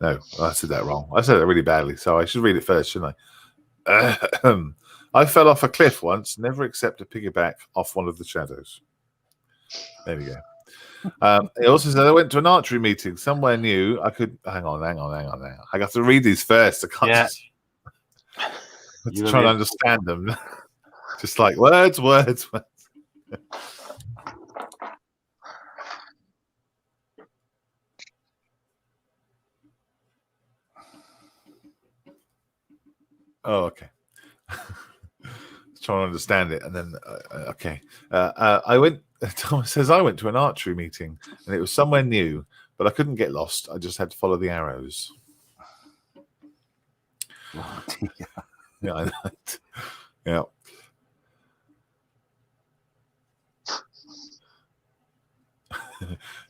No, I said that wrong. I said it really badly, so I should read it first, shouldn't I? I fell off a cliff once, never accept to piggyback off one of the shadows. There we go. He also said, I went to an archery meeting somewhere new. I could hang on. I got to read these first. I can't just try to understand them. Just like words. Oh, okay. Trying to understand it, and then okay. Thomas says I went to an archery meeting, and it was somewhere new, but I couldn't get lost. I just had to follow the arrows. Oh, yeah, I know. Yeah.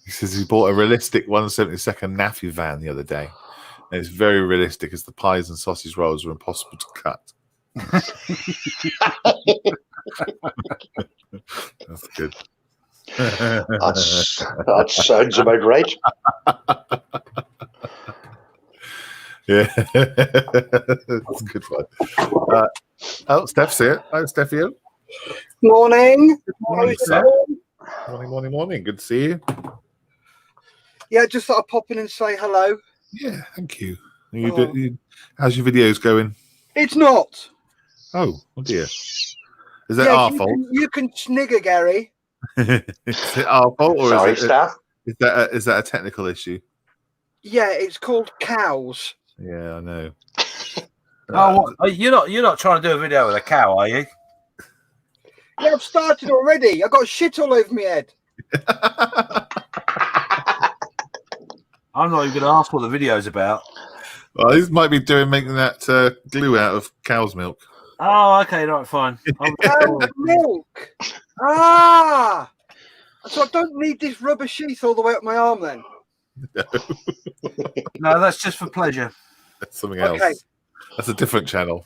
He says he bought a realistic 1/72 naffy van the other day. And it's very realistic as the pies and sausage rolls are impossible to cut. That's good. That sounds about right. Yeah, that's a good one. Oh, Steph's here. Hi, Steph, you. Morning. Morning, Steph. Morning. Good to see you. Yeah, just thought I'd pop in and say hello. Yeah, thank you. How's your videos going? It's not. Oh dear. Is that our fault? You can snigger, Gary. Is it our fault, or Sorry, is that a technical issue? Yeah, it's called cows. Yeah, I know. You're not trying to do a video with a cow, are you? Yeah, I've started already. I got shit all over my head. I'm not even going to ask what the video's about. Well, he might be making that glue out of cow's milk. Oh, okay, right, fine. Cow's milk. Ah, so I don't need this rubber sheath all the way up my arm then. No, that's just for pleasure. That's something else. Okay. That's a different channel.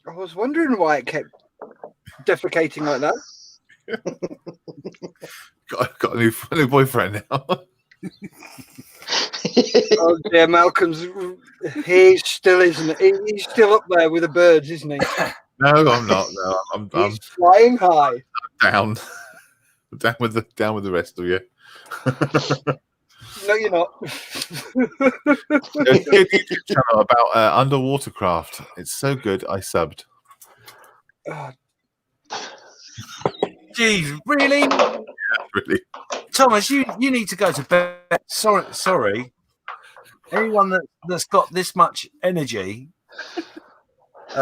I was wondering why it kept defecating like that. Got a new boyfriend now. Oh dear, Malcolm's. He still isn't. He's still up there with the birds, isn't he? No, I'm not. No, I'm He's flying high. down with the rest of you. No, you're not. There's a good YouTube channel about underwater craft. It's so good. I subbed. Jeez, really? Yeah, really. Thomas, you need to go to bed. Sorry. Anyone that's got this much energy,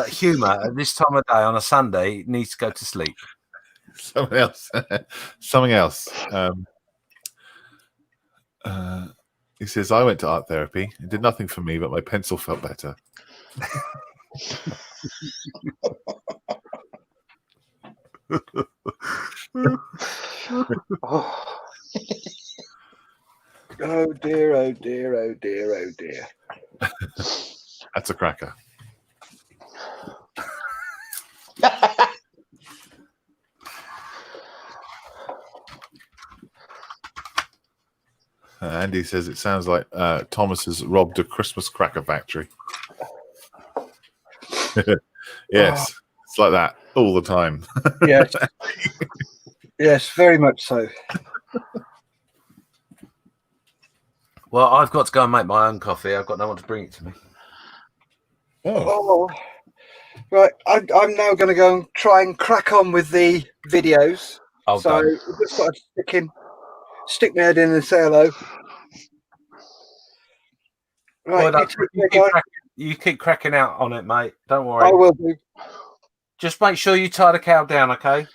humour at this time of day on a Sunday needs to go to sleep. Something else. He says, I went to art therapy. It did nothing for me, but my pencil felt better. Oh dear, oh dear, oh dear, oh dear. That's a cracker. Andy says it sounds like Thomas has robbed a Christmas cracker factory. Yes, it's like that all the time. Yes. Yes, very much so. Well, I've got to go and make my own coffee. I've got no one to bring it to me. Oh. Right, I'm now going to go and try and crack on with the videos. Oh, so I've just got to stick my head in and say hello. Right, well, you keep cracking out on it, mate. Don't worry. I will do. Just make sure you tie the cow down, okay?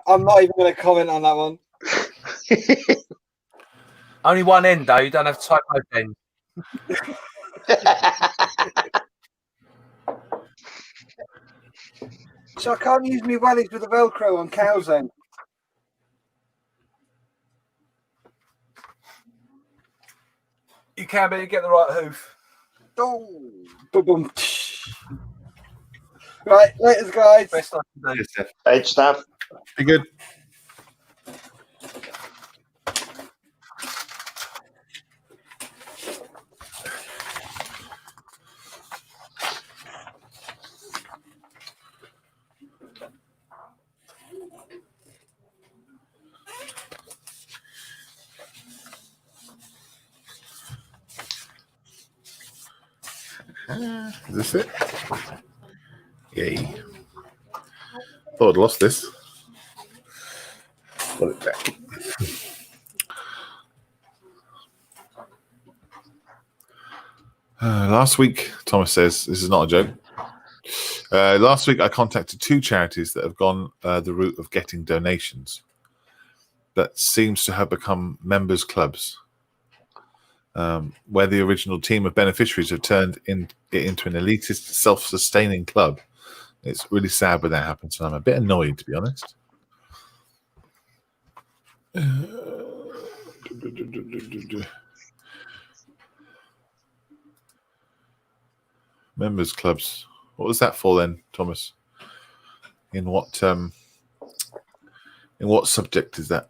I'm not even going to comment on that one. Only one end, though. You don't have to tie both ends. So I can't use me wellies with a Velcro on cows then? You can, but you get the right hoof. Oh, boom. Right, later, guys. Best I can do. Right, Steph. Be good. Is this it? Yay. Thought I'd lost this. Put it back. Last week, Thomas says, this is not a joke. Last week, I contacted 2 charities that have gone the route of getting donations. That seems to have become members' clubs, where the original team of beneficiaries have turned it into an elitist, self-sustaining club. It's really sad when that happens, and I'm a bit annoyed, to be honest. Members clubs. What was that for then, Thomas? In what subject is that?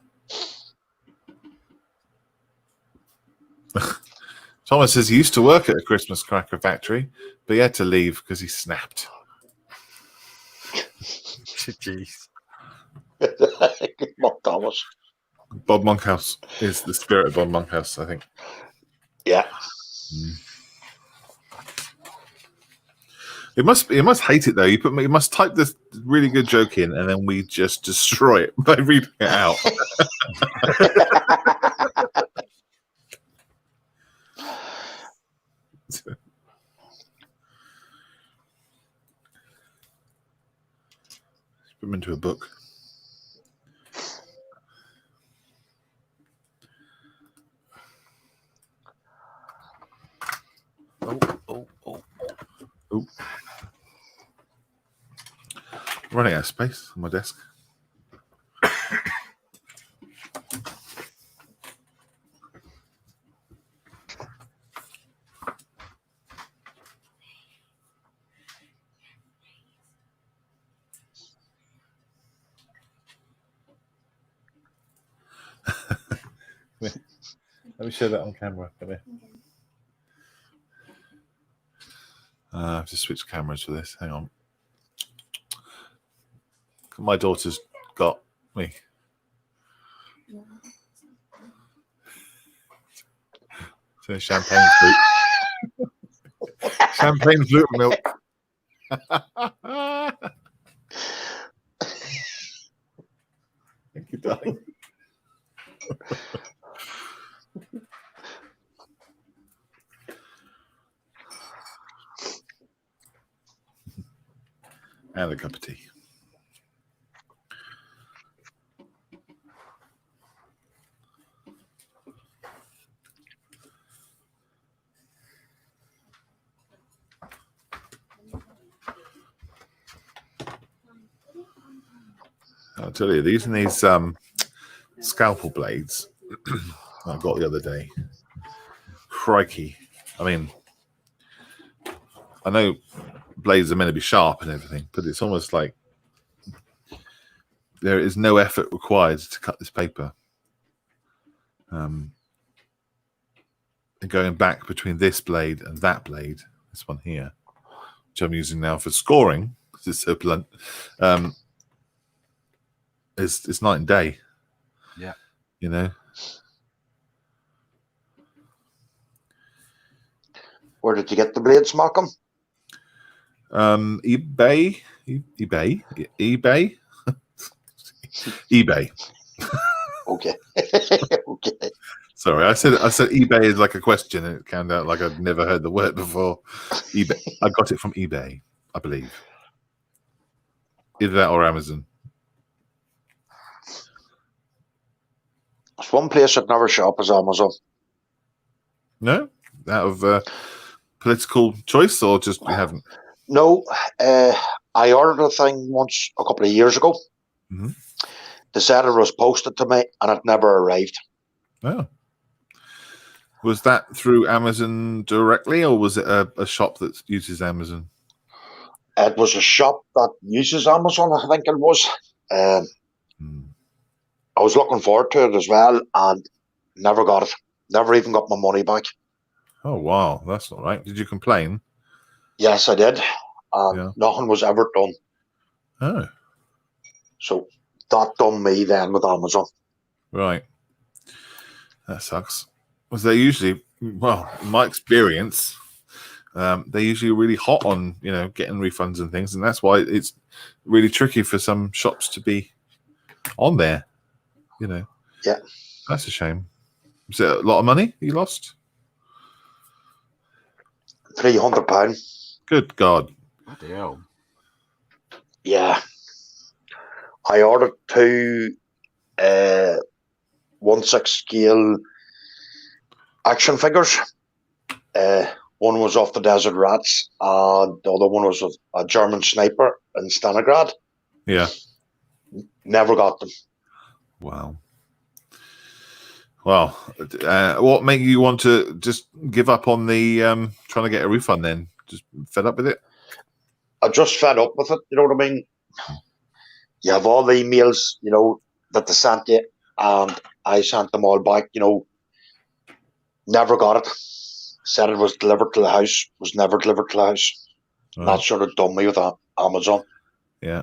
Thomas says he used to work at a Christmas cracker factory, but he had to leave because he snapped. Jeez. Not Thomas. Bob Monkhouse is the spirit of Bob Monkhouse, I think. Yeah. You must hate it though. You must type this really good joke in, and then we just destroy it by reading it out. Put them into a book. Oh. Running out of space on my desk. Let me show that on camera. Come here. I have to switch cameras for this. Hang on. My daughter's got me. So champagne flute. Champagne flute milk. Thank you, darling. And a cup of tea. I'll tell you, these scalpel blades I got the other day. Crikey. I mean, I know blades are meant to be sharp and everything, but it's almost like there is no effort required to cut this paper. And going back between this blade and that blade, this one here, which I'm using now for scoring because it's so blunt, it's night and day. Yeah. You know. Where did you get the blades, Malcolm? eBay. eBay. Okay. Okay. Sorry, I said eBay is like a question, and it came out like I'd never heard the word before. eBay. I got it from eBay, I believe. Either that or Amazon. There's one place I'd never shop is Amazon. No, out of political choice, or just you haven't? No, I ordered a thing once a couple of years ago. Mm-hmm. They said it was posted to me, and it never arrived. Oh. Was that through Amazon directly, or was it a shop that uses Amazon? It was a shop that uses Amazon, I think it was. I was looking forward to it as well, and never got it. Never even got my money back. Oh, wow. That's not right. Did you complain? Yes, I did. And nothing was ever done. Oh. So that done me then with Amazon. Right. That sucks. Was they usually, well, in my experience, they're usually really hot on, getting refunds and things. And that's why it's really tricky for some shops to be on there, Yeah. That's a shame. Was it a lot of money you lost? £300. Good God. Bloody hell. Yeah. I ordered 2 1/6 scale action figures. One was off the Desert Rats, and the other one was a German sniper in Stalingrad. Yeah. Never got them. Wow. Well, what made you want to just give up on the trying to get a refund then? Just fed up with it? I just fed up with it, you know what I mean? You have all the emails, that they sent you, and I sent them all back, never got it. Said it was delivered to the house, was never delivered to the house. Right. That sort of done me with Amazon. Yeah.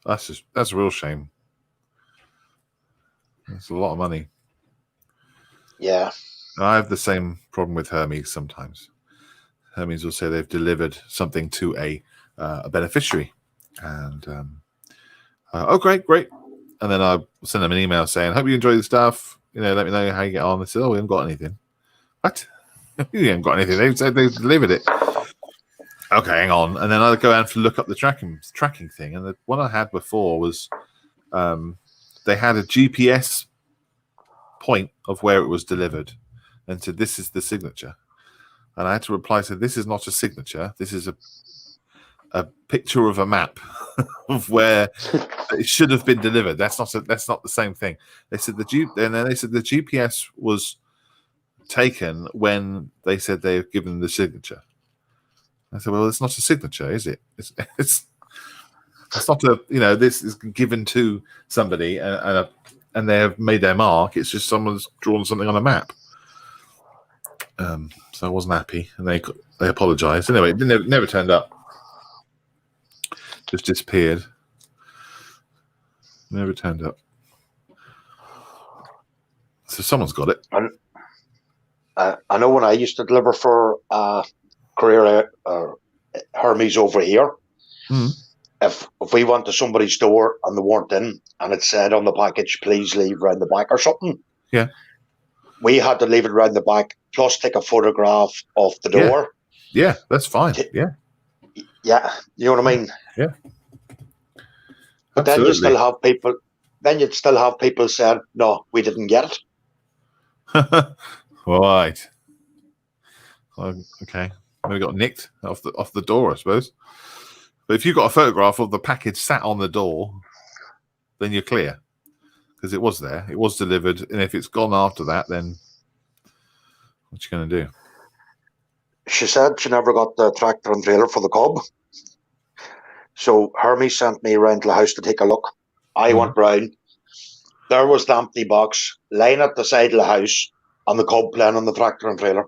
That's a real shame. It's a lot of money. Yeah. I have the same problem with Hermes sometimes. Hermes will say they've delivered something to a beneficiary. And, oh, great. And then I send them an email saying, hope you enjoy the stuff. Let me know how you get on. They said, oh, we haven't got anything. What? You haven't got anything. They said they delivered it. Okay, hang on. And then I go out to look up the tracking thing. And the one I had before was they had a GPS point of where it was delivered and said, this is the signature. And I had to reply, said, this is not a signature. This is a picture of a map of where it should have been delivered. That's not the same thing. They said the GPS was taken when they said they've given the signature. I said, well, it's not a signature, is it? It's not a, this is given to somebody and they have made their mark. It's just someone's drawn something on a map. So I wasn't happy, and they apologized. Anyway, it never turned up. Just disappeared. Never turned up. So someone's got it. I know when I used to deliver for Career Hermes over here, if we went to somebody's door and they weren't in, and it said on the package, please leave round the back or something. Yeah. We had to leave it round the back, plus take a photograph of the door. Yeah, that's fine. Yeah. Yeah, you know what I mean? Yeah. But then you still have people. Then you'd still have people saying, "No, we didn't get it." Right. Okay. Maybe got nicked off the door, I suppose. But if you've got a photograph of the package sat on the door, then you're clear because it was there. It was delivered, and if it's gone after that, then what you going to do? She said she never got the tractor and trailer for the cob. So Hermes sent me around to the house to take a look. I went round. There was the empty box lying at the side of the house and the cob playing on the tractor and trailer.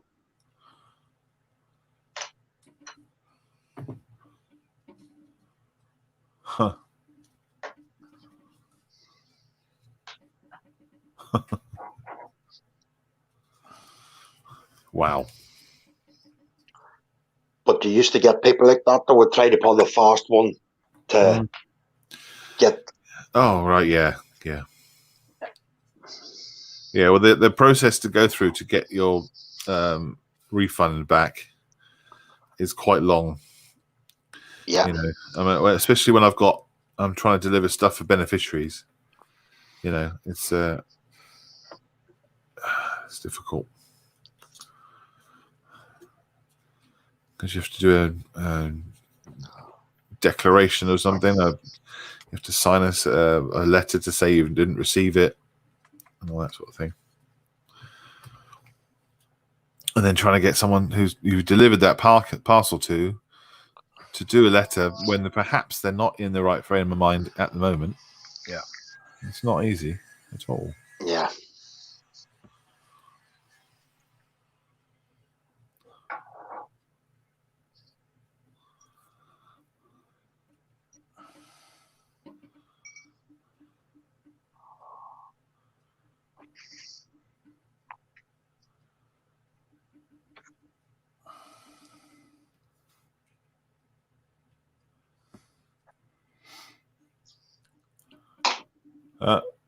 Huh. Wow. But you used to get people like that that would try to pull the fast one to get. Oh, right. Yeah. Yeah, well, the process to go through to get your refund back is quite long. Yeah. You know, I mean, especially when I'm trying to deliver stuff for beneficiaries. You know, it's difficult because you have to do a declaration or something. You have to sign a letter to say you didn't receive it and all that sort of thing. And then trying to get someone you delivered that parcel to do a letter when perhaps they're not in the right frame of mind at the moment. Yeah, it's not easy at all. Yeah.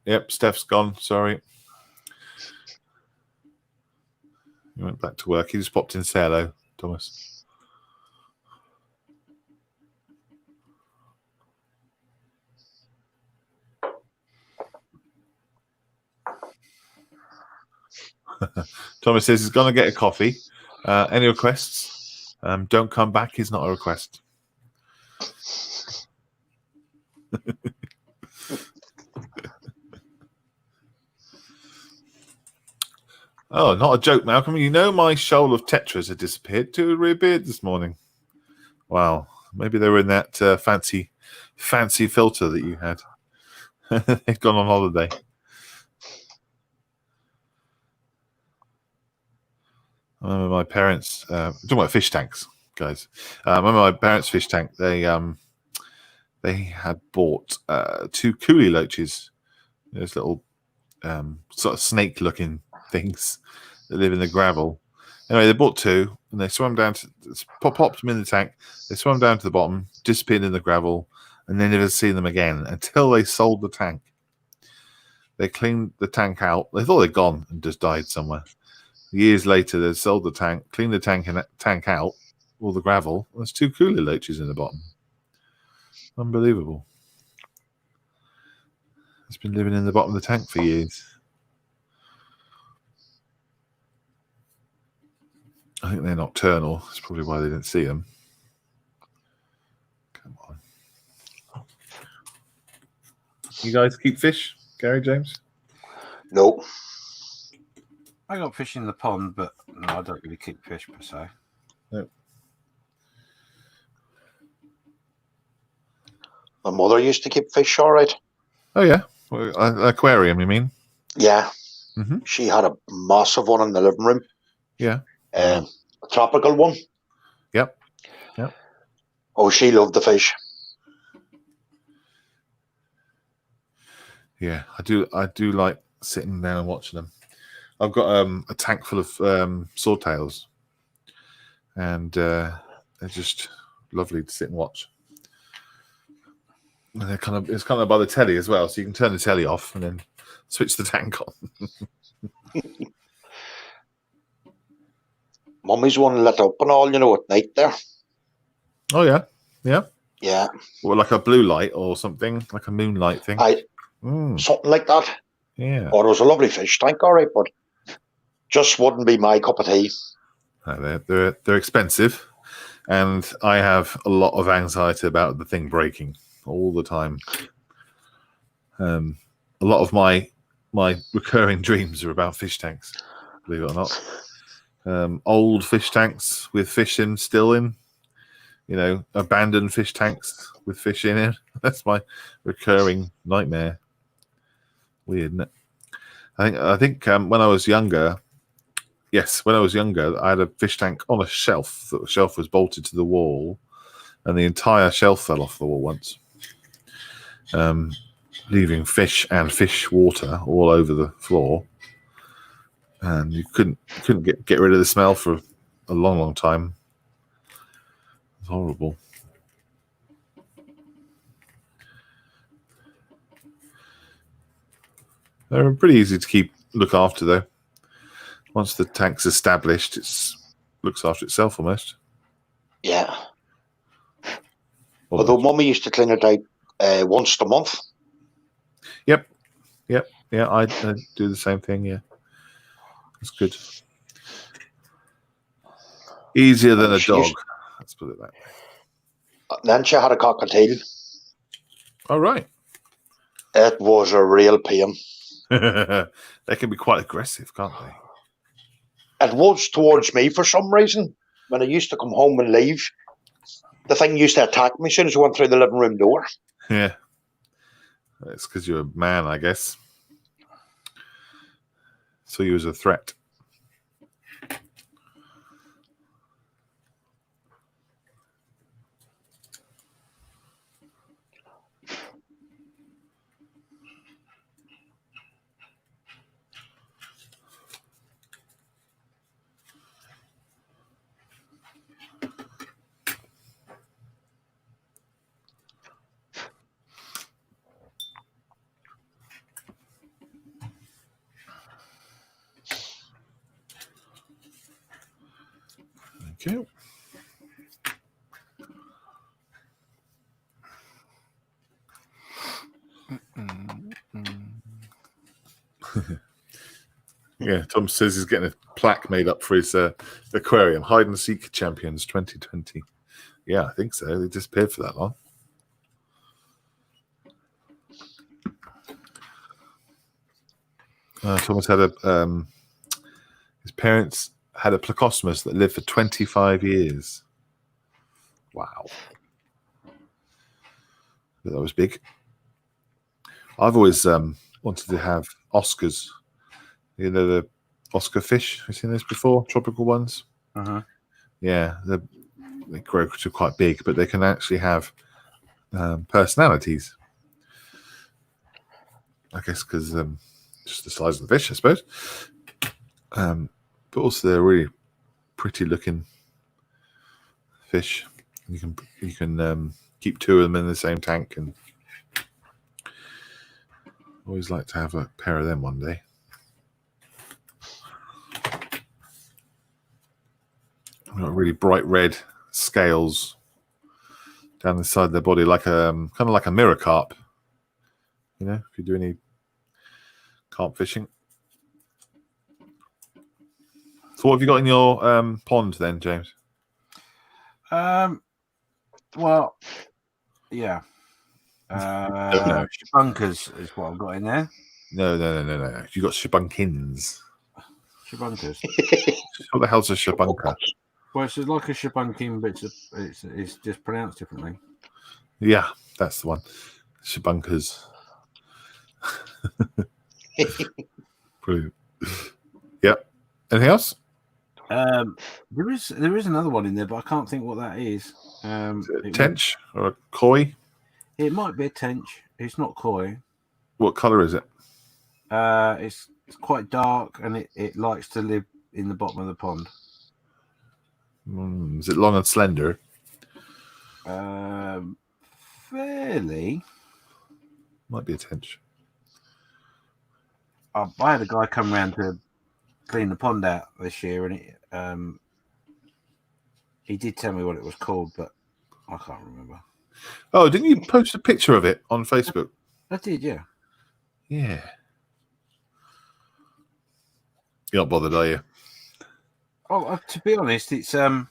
Yep, Steph's gone. Sorry. He went back to work. He just popped in to say hello, Thomas. Thomas says he's going to get a coffee. Any requests? Don't come back is not a request. Oh, not a joke, Malcolm. You know my shoal of tetras had disappeared. Two reappeared this morning. Wow. Maybe they were in that fancy filter that you had. They've gone on holiday. I remember my parents talking about fish tanks, guys. I remember my parents' fish tank. They had bought 2 coolie loaches, those little sort of snake-looking things that live in the gravel. Anyway, they bought 2, and they swam down to popped them in the tank. They swam down to the bottom, disappeared in the gravel, and they never seen them again until they sold the tank. They cleaned the tank out. They thought they'd gone and just died somewhere. Years later, they sold the tank, cleaned the tank out, all the gravel. There's 2 coolie loaches in the bottom. Unbelievable. It's been living in the bottom of the tank for years. I think they're nocturnal. That's probably why they didn't see them. Come on. You guys keep fish, Gary James? No. I got fish in the pond, but no, I don't really keep fish per se. No. My mother used to keep fish, all right. Oh, yeah. Aquarium, you mean? Yeah. Mm-hmm. She had a massive one in the living room. Yeah. A tropical one. Yep. Oh, she loved the fish. Yeah, I do like sitting down and watching them. I've got a tank full of swordtails, and they're just lovely to sit and watch. And it's kind of by the telly as well, so you can turn the telly off and then switch the tank on. Mummy's one lit up and all, at night there. Oh yeah. Yeah. Or like a blue light or something, like a moonlight thing. Something like that. Yeah. Or it was a lovely fish tank, all right, but just wouldn't be my cup of tea. No, they're expensive, and I have a lot of anxiety about the thing breaking all the time. A lot of my recurring dreams are about fish tanks, believe it or not. Old fish tanks with fish still in, abandoned fish tanks with fish in it. That's my recurring nightmare. Weird, isn't it? I think when I was younger, I had a fish tank on a shelf. The shelf was bolted to the wall, and the entire shelf fell off the wall once, leaving fish and fish water all over the floor. And you couldn't get rid of the smell for a long time. It's horrible. They're pretty easy to keep look after, though. Once the tank's established, it looks after itself almost. Yeah. Although Mummy used to clean it out once a month. Yep. Yeah, I do the same thing. Yeah, it's good. Easier than a dog. Let's put it that way. Then she had a cockatiel. All right. It was a real pain. They can be quite aggressive, can't they? It was towards me for some reason. When I used to come home and leave, the thing used to attack me as soon as I went through the living room door. Yeah. It's because you're a man, I guess. So you as a threat. Okay. Yeah, Tom says he's getting a plaque made up for his aquarium. Hide and Seek Champions 2020. Yeah, I think so. They disappeared for that long. Thomas had his parents had a Plecostomus that lived for 25 years. Wow. That was big. I've always wanted to have Oscars. You know, the Oscar fish. Have you seen this before? Tropical ones? Uh-huh. Yeah, they grow to quite big, but they can actually have personalities. I guess because just the size of the fish, I suppose. But also they're really pretty looking fish. You can keep two of them in the same tank, and always like to have a pair of them one day. Got really bright red scales down the side of their body, like kind of like a mirror carp. You know, if you do any carp fishing. So, what have you got in your pond then, James? Well, yeah. Shabunkers is what I've got in there. No. You got shabunkins. Shabunkers. What the hell's a shabunker? Well, it's like a shabunkin, but it's just pronounced differently. Yeah, that's the one. Shabunkers. Brilliant. Yep. Anything else? There is another one in there, but I can't think what that is. Is it a tench or a koi? It might be a tench. It's not koi. What colour is it? It's quite dark, and it likes to live in the bottom of the pond. Is it long and slender? Fairly. Might be a tench. I had a guy come round to clean the pond out this year, and he did tell me what it was called, but I can't remember. Oh, didn't you post a picture of it on Facebook? I did, yeah. Yeah. You're not bothered, are you? Oh, to be honest, it's I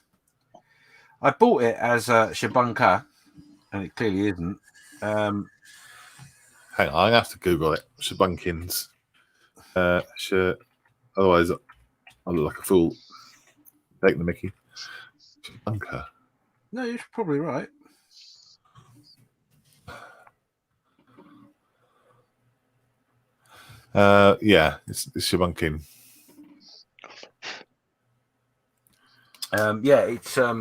bought it as a shabunka, and it clearly isn't. Hang on, I have to Google it. Shabunkins. Otherwise, I look like a fool. Take the Mickey. Shabunka. No, you're probably right. Yeah, it's shabunkin. Yeah, it's let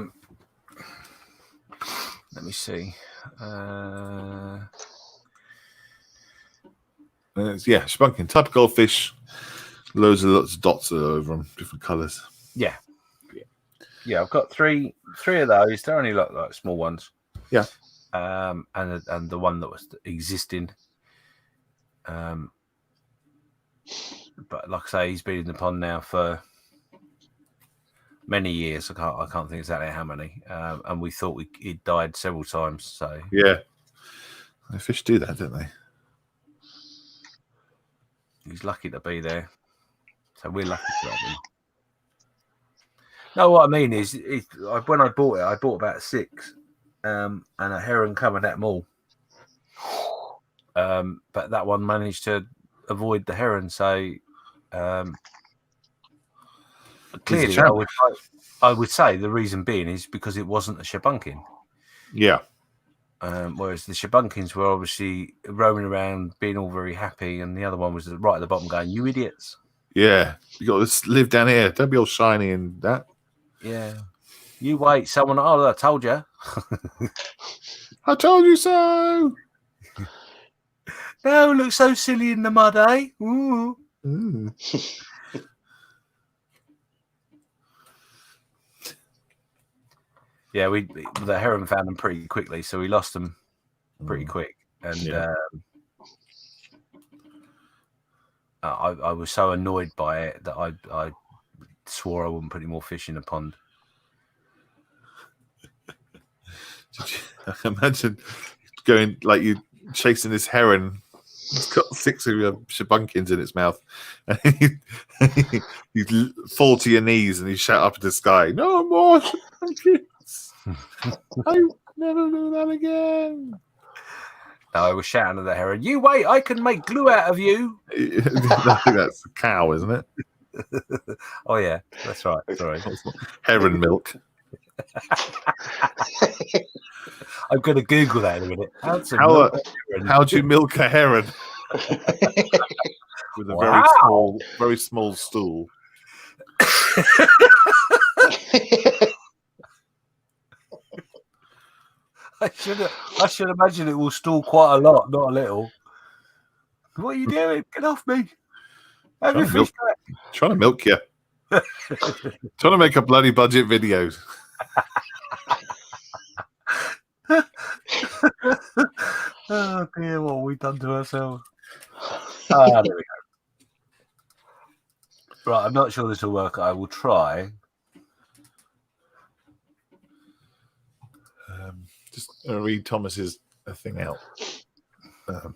me see. Shabunkin, type of goldfish. Lots of dots all over them, different colours. Yeah. I've got three of those. They're only like small ones. Yeah. And the one that was existing. but like I say, he's been in the pond now for many years. I can't think exactly how many. And we thought he'd died several times. So yeah, the fish do that, don't they? he's lucky to be there. So we're lucky to have him. No, what I mean is, when I bought it, I bought about 6, and a heron coming at them all. But that one managed to avoid the heron. So clearly, I would say the reason being is because it wasn't a shabunkin. Yeah. Whereas the shabunkins were obviously roaming around, being all very happy, and the other one was right at the bottom going, "You idiots!" Yeah, you got to live down here. Don't be all shiny and that. Yeah, you wait. Someone, oh, I told you. I told you so. No, look so silly in the mud, eh? Ooh. Mm. Yeah, the heron found them pretty quickly, so we lost them pretty quick. And I was so annoyed by it that I swore I wouldn't put any more fish in the pond. I imagine going like you chasing this heron. It's got 6 of your shabunkins in its mouth, and you fall to your knees and you shout up at the sky, "No more shabunkins! I never do that again." No, I was shouting at the heron, "You wait! I can make glue out of you." I think that's a cow, isn't it? Oh yeah, that's right. Sorry, heron milk. I'm going to Google that in a minute. How do you milk a heron? With a very small stool. I should imagine it will stool quite a lot, not a little. What are you doing? Get off me! Trying to milk you. Trying to make a bloody budget video. Oh dear, what have we done to ourselves? There we go. Right, I'm not sure this will work. I will try. Just read Thomas's thing out. But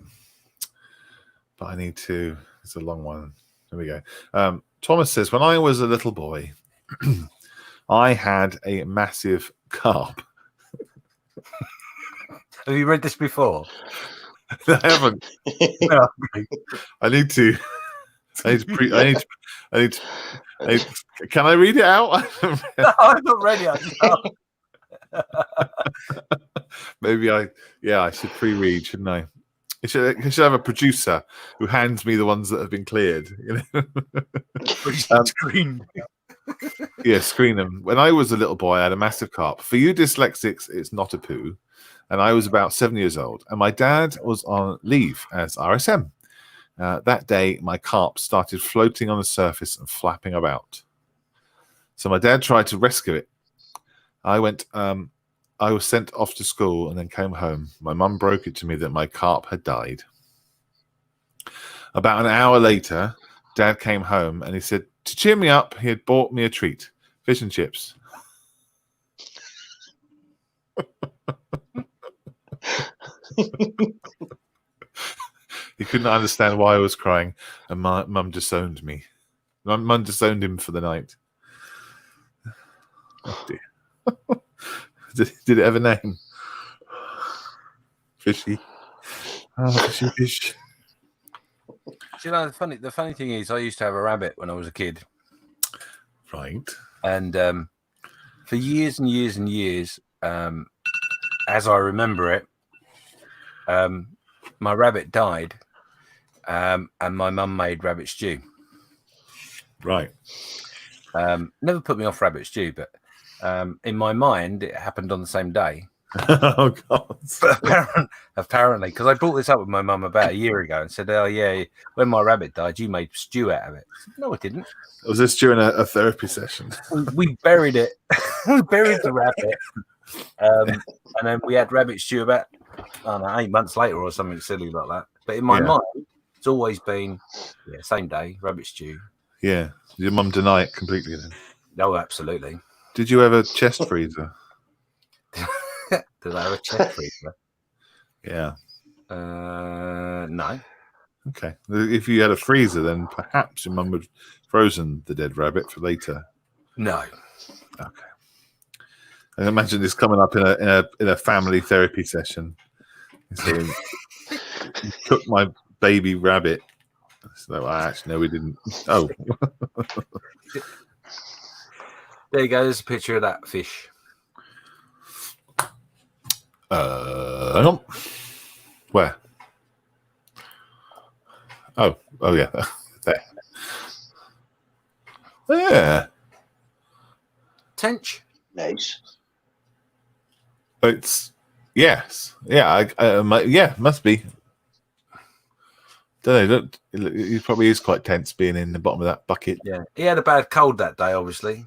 I need to. It's a long one. There we go. Thomas says, when I was a little boy, I had a massive carp. Have you read this before? I haven't. No. I need to. Can I read it out? No, I'm not ready. Maybe I should pre-read, shouldn't I? I should have a producer who hands me the ones that have been cleared. You know, screen. Yeah, screen them. When I was a little boy, I had a massive carp. For you dyslexics, it's not a poo. And I was about 7 years old, and my dad was on leave as RSM. That day, my carp started floating on the surface and flapping about. So my dad tried to rescue it. I was sent off to school and then came home. My mum broke it to me that my carp had died. About an hour later, Dad came home and he said, to cheer me up, he had bought me a treat, fish and chips. He couldn't understand why I was crying, and my mum disowned me. My mum disowned him for the night. Oh dear. Did it have a name? Fishy. Oh, fishy fish. You know, the funny thing is, I used to have a rabbit when I was a kid. Right. And for years and years and years, as I remember it, my rabbit died, and my mum made rabbit stew. Right. Never put me off rabbit stew, but in my mind, it happened on the same day. Oh God! But apparently, because I brought this up with my mum about a year ago and said, "Oh yeah, when my rabbit died, you made stew out of it." I said, no, I didn't. Was this during a therapy session? We buried it. We buried the rabbit, and then we had rabbit stew about 8 months later or something silly like that. But in my mind, It's always been same day rabbit stew. Yeah. Did your mum deny it completely then? Oh, absolutely. Did you have a chest freezer? Did I have a chest freezer? Yeah. No. Okay. If you had a freezer, then perhaps your mum would have frozen the dead rabbit for later. No. Okay. I can imagine this coming up in a family therapy session. So you took my baby rabbit. So actually, no, we didn't. Oh. There you go. There's a picture of that fish. Where? Oh yeah, there. Yeah. Tench. Nice. It's yes, yeah, yeah, must be. Don't know. He probably is quite tense being in the bottom of that bucket. Yeah, he had a bad cold that day, obviously.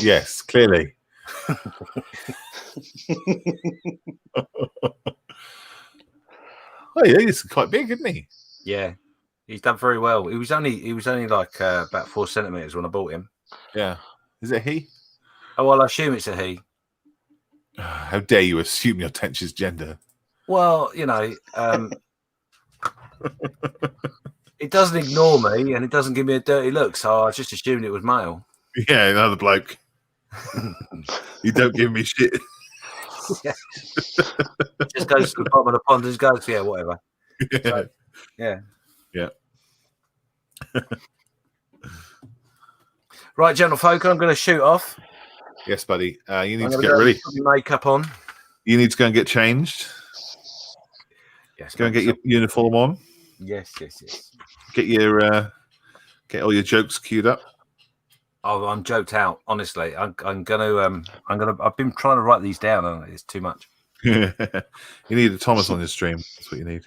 Yes, clearly. Oh, yeah, he's quite big, isn't he? Yeah, he's done very well. He was only like about 4 centimeters when I bought him. Yeah. Is it he? Oh well, I assume it's a he. How dare you assume your Tench's gender? Well, you know, it doesn't ignore me and it doesn't give me a dirty look, so I just assumed it was male. Yeah, another bloke. You don't give me shit. Yeah. Just goes to the bottom of the pond and just goes, yeah, whatever. Yeah. So, yeah. Yeah. Right, gentlefolk, I'm going to shoot off. Yes, buddy. You need I'm to gonna get go ready. put my makeup on. You need to go and get changed. Yes, Go and get your uniform on. Yes. Get your get all your jokes queued up. Oh, I'm joked out. Honestly, I'm gonna. I've been trying to write these down, and it's too much. You need a Thomas on your stream. That's what you need.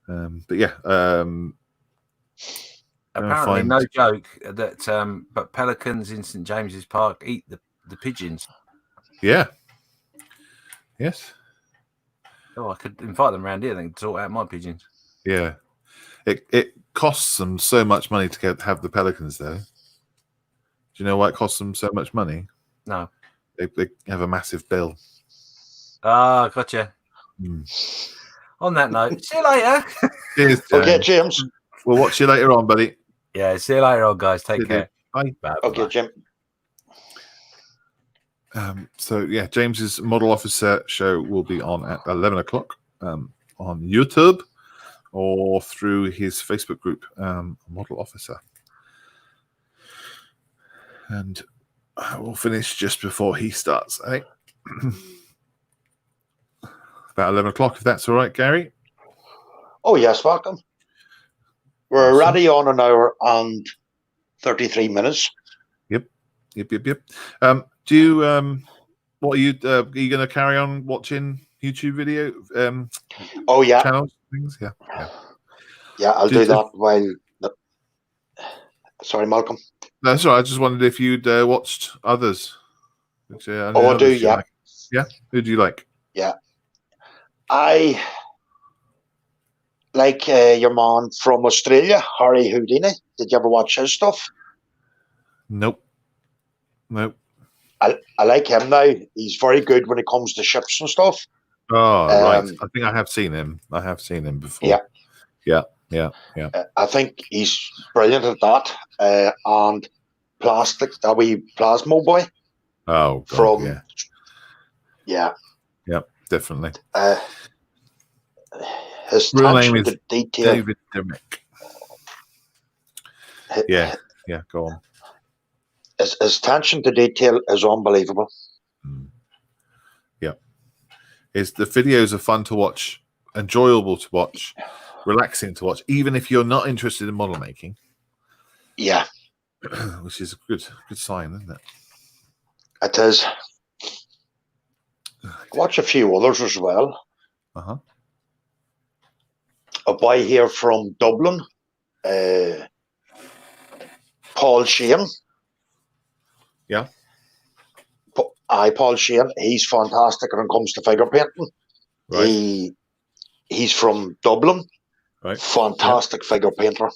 But yeah. Apparently, no joke that. But pelicans in St James's Park eat the pigeons. Yeah. Yes. Oh, I could invite them around here. They can sort out my pigeons. Yeah. It costs them so much money to have the pelicans there. Do you know why it costs them so much money? No. They have a massive bill. Ah, gotcha. On that note, see you later. Cheers, James. Okay, James. We'll watch you later on, buddy. Yeah, see you later on, guys. Take care. Bye. Bye. Okay, Jim. So yeah, James's Model Officer show will be on at 11 o'clock on YouTube or through his Facebook group, Model Officer. And we'll finish just before he starts, I think. About 11 o'clock, if that's all right, Gary. Oh, yes, welcome. We're already on an hour and 33 minutes. Yep. Do you, what are you going to carry on watching YouTube video Oh, yeah. channels? Things? Yeah, I'll do that while... Sorry, Malcolm. That's all right. I just wondered if you'd watched others. I do, yeah. Like. Yeah? Who do you like? Yeah. I like your man from Australia, Harry Houdini. Did you ever watch his stuff? Nope. I like him now. He's very good when it comes to ships and stuff. Oh, right. I think I have seen him. Before. Yeah. I think he's brilliant at that. And Plastic, that wee Plasmo boy. Oh, God, from yeah, definitely. His real name is to detail. David Dimmick. Yeah, go on. His attention to detail is unbelievable. Yeah. The videos are fun to watch, enjoyable to watch, relaxing to watch, even if you're not interested in model making. Yeah. Which is a good sign, isn't it? It is. Watch a few others as well. Uh-huh. A boy here from Dublin, Paul Sheehan. Yeah. Paul Sheehan. He's fantastic when it comes to figure painting. Right. He's from Dublin. Right. Fantastic figure painter.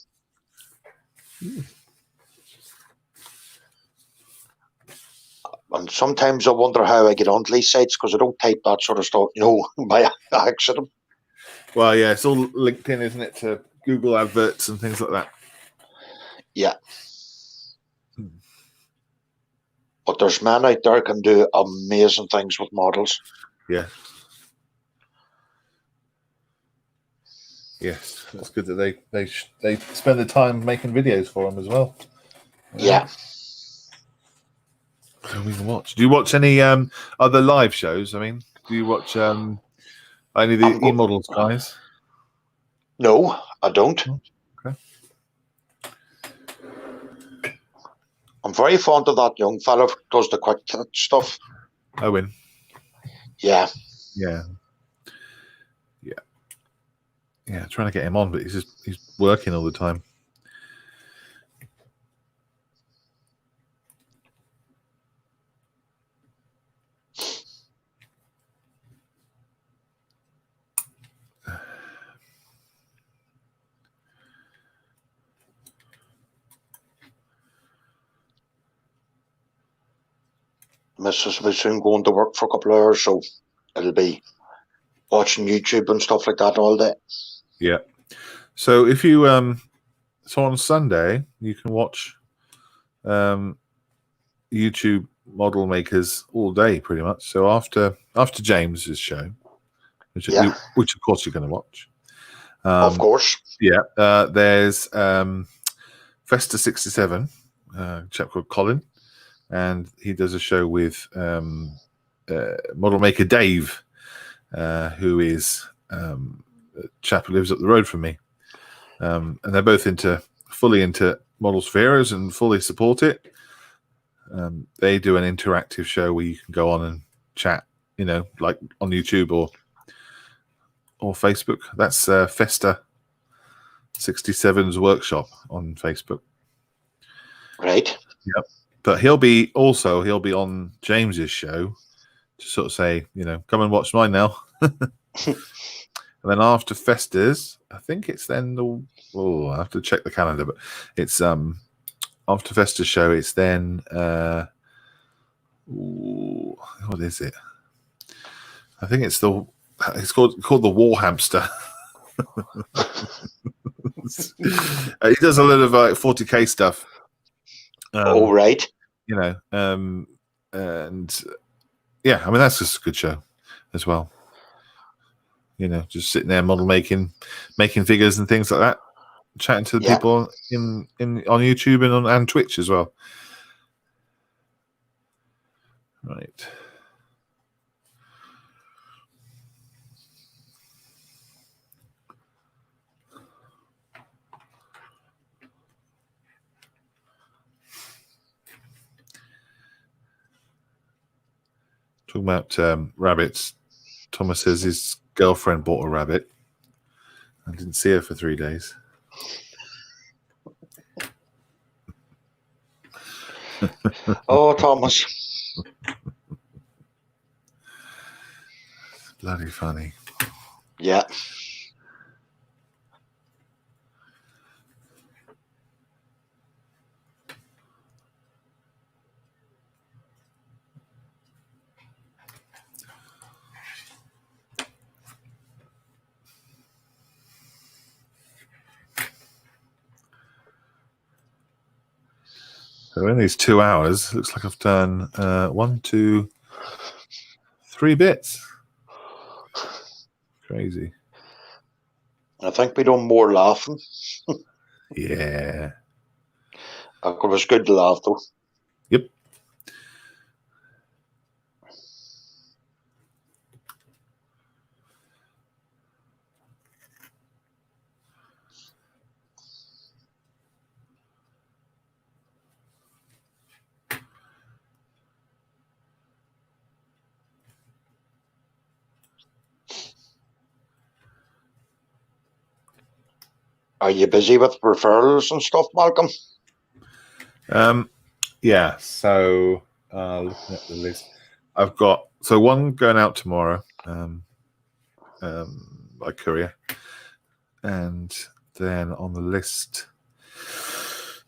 And sometimes I wonder how I get onto these sites because I don't type that sort of stuff, by accident. Well, yeah, it's all linked in, isn't it, to Google adverts and things like that. Yeah. But there's men out there can do amazing things with models. Yeah. Yes, it's good that they spend the time making videos for them as well. Yeah. So we can watch. Do you watch any other live shows? I mean, do you watch any of the e-models guys? No, I don't. Oh, okay. I'm very fond of that young fella who does the quick stuff. Owen. Yeah. Yeah. Trying to get him on, but he's working all the time. Mrs. will soon going to work for a couple of hours, so it'll be watching YouTube and stuff like that all day. Yeah. So if you so on Sunday you can watch YouTube model makers all day pretty much. So after James's show, which of course you're going to watch. Of course. Yeah. There's Festa 67, a chap called Colin, and he does a show with model maker Dave, who is a chap who lives up the road from me. And they're both fully into model spheres and fully support it. They do an interactive show where you can go on and chat, like on YouTube or Facebook. That's Festa 67's workshop on Facebook. Right. Yep. But he'll be on James's show to sort of say, come and watch mine now. And then after Festa's, I think it's then I have to check the calendar, but it's after Festa's show, it's then what is it? I think it's called the War Hamster. He does a lot of 40k stuff. Right. And yeah, I mean that's just a good show as well. Just sitting there model making figures and things like that, chatting to the people on YouTube and Twitch as well. Right. Talking about rabbits, Thomas says his girlfriend bought a rabbit. I didn't see her for 3 days. Oh, Thomas. Bloody funny. Yeah. So in these 2 hours, looks like I've done 1, 2, 3 bits. Crazy. I think we done more laughing. Yeah. It was good to laugh though. Yep. Are you busy with referrals and stuff, Malcolm? Yeah, so looking at the list, I've got one going out tomorrow by courier, And then on the list,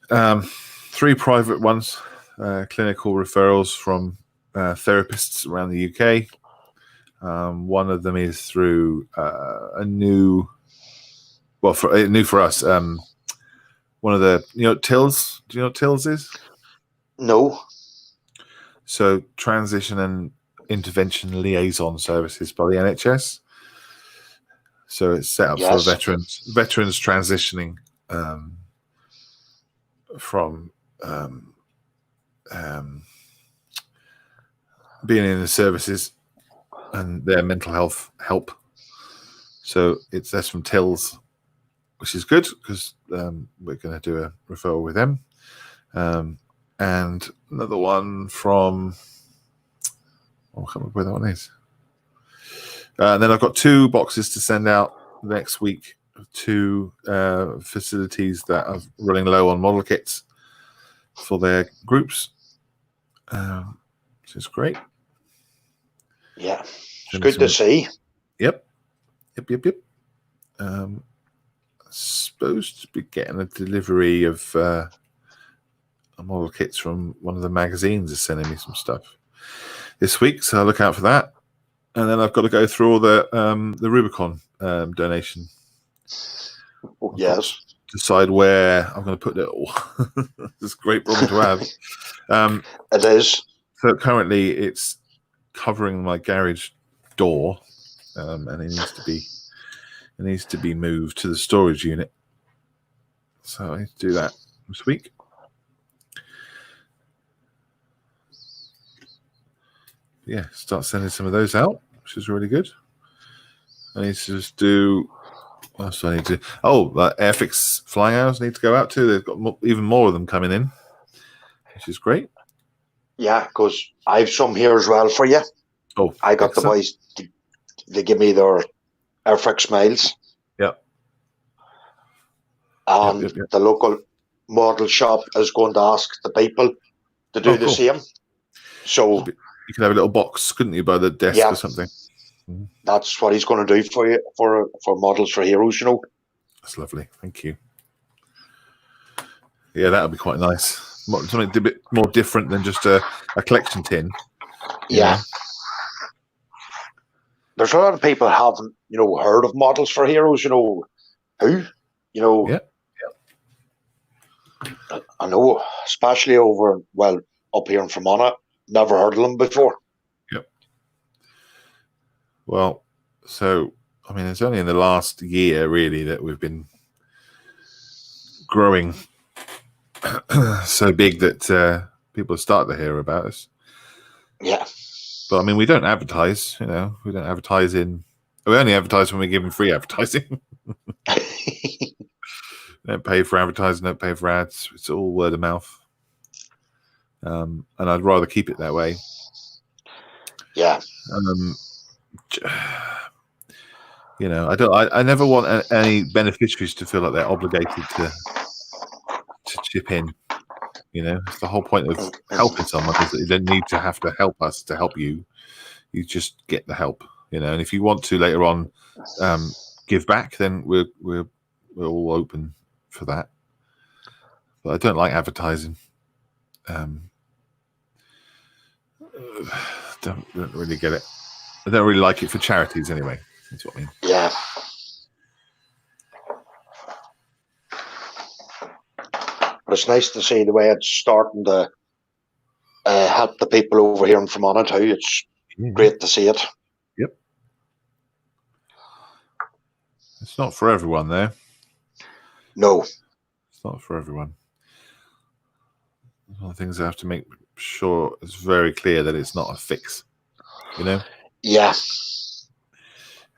3 private ones, clinical referrals from therapists around the UK. One of them is through new for us. One of the, TILS. Do you know what TILS is? No. So transition and intervention liaison services by the NHS. So it's set up for veterans transitioning from being in the services and their mental health help. So that's from TILS, which is good because we're going to do a referral with them. And another one from, I can't remember where that one is. And then I've got 2 boxes to send out next week to facilities that are running low on model kits for their groups. Which is great. Yeah, it's good to see. Yep. Supposed to be getting a delivery of model kits from one of the magazines is sending me some stuff this week, so I'll look out for that. And then I've got to go through all the Rubicon donation. Yes. Decide where I'm going to put it all. It's a great problem to have. It is. So currently it's covering my garage door, and it needs to be moved to the storage unit. So I need to do that this week. Yeah, start sending some of those out, which is really good. I need to just do. What else do I need to? Oh, Airfix flying hours need to go out too. They've got even more of them coming in, which is great. Yeah, because I have some here as well for you. Oh, I got the boys. They give me their Airfix miles. Yep. And the local model shop is going to ask the people to do the same. So you could have a little box, couldn't you, by the desk or something? That's what he's going to do for you for models for heroes. That's lovely. Thank you. Yeah, that would be quite nice. Something a bit more different than just a collection tin. Yeah. There's a lot of people haven't, heard of models for heroes. Who? Yeah. I know, especially up here in Fermanagh, never heard of them before. Yep. Well, so it's only in the last year really that we've been growing so big that people start to hear about us. Yeah. But we don't advertise, we don't advertise we only advertise when we're giving free advertising. Don't pay for advertising, don't pay for ads. It's all word of mouth. And I'd rather keep it that way. Yeah. I never want any beneficiaries to feel like they're obligated to chip in. It's the whole point of helping someone is that you don't need to have to help us to help you. You just get the help, and if you want to later on give back, then we're all open for that. But I don't like advertising. Don't really get it. I don't really like it for charities anyway. That's what I mean. Yeah. But it's nice to see the way it's starting to help the people over here in Fermanagh too. It's great to see it. Yep. It's not for everyone, though. No. It's not for everyone. One of the things I have to make sure it's very clear that it's not a fix. Yeah.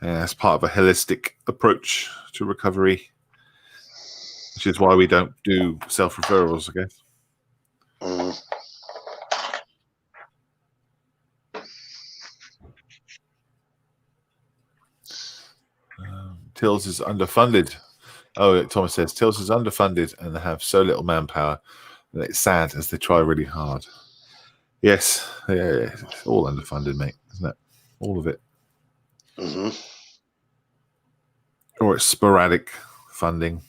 It's part of a holistic approach to recovery, which is why we don't do self-referrals, I guess. TILS is underfunded. Oh, Thomas says TILS is underfunded and they have so little manpower that it's sad as they try really hard. Yes, it's all underfunded, mate, isn't it? All of it. Mm-hmm. Or it's sporadic. funding.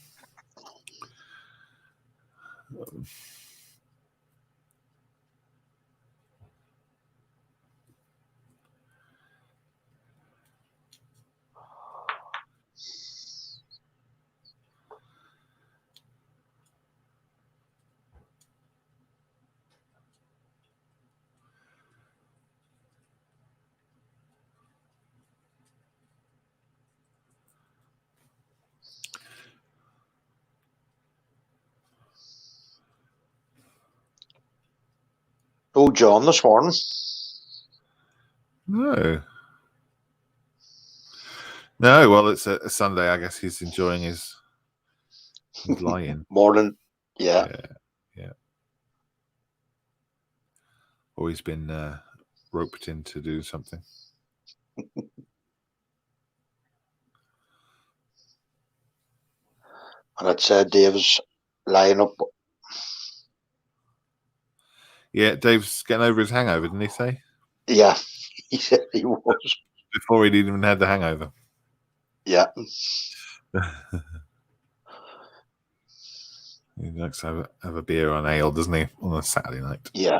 Oh, John this morning. No. No, well, it's a Sunday. I guess he's enjoying his lie-in. Morning. Yeah. Or he's been roped in to do something. And it said Dave's lying up. Yeah, Dave's getting over his hangover, didn't he say? Yeah, he said he was. Before he'd even had the hangover. Yeah. He likes to have a beer or an ale, doesn't he, on a Saturday night? Yeah.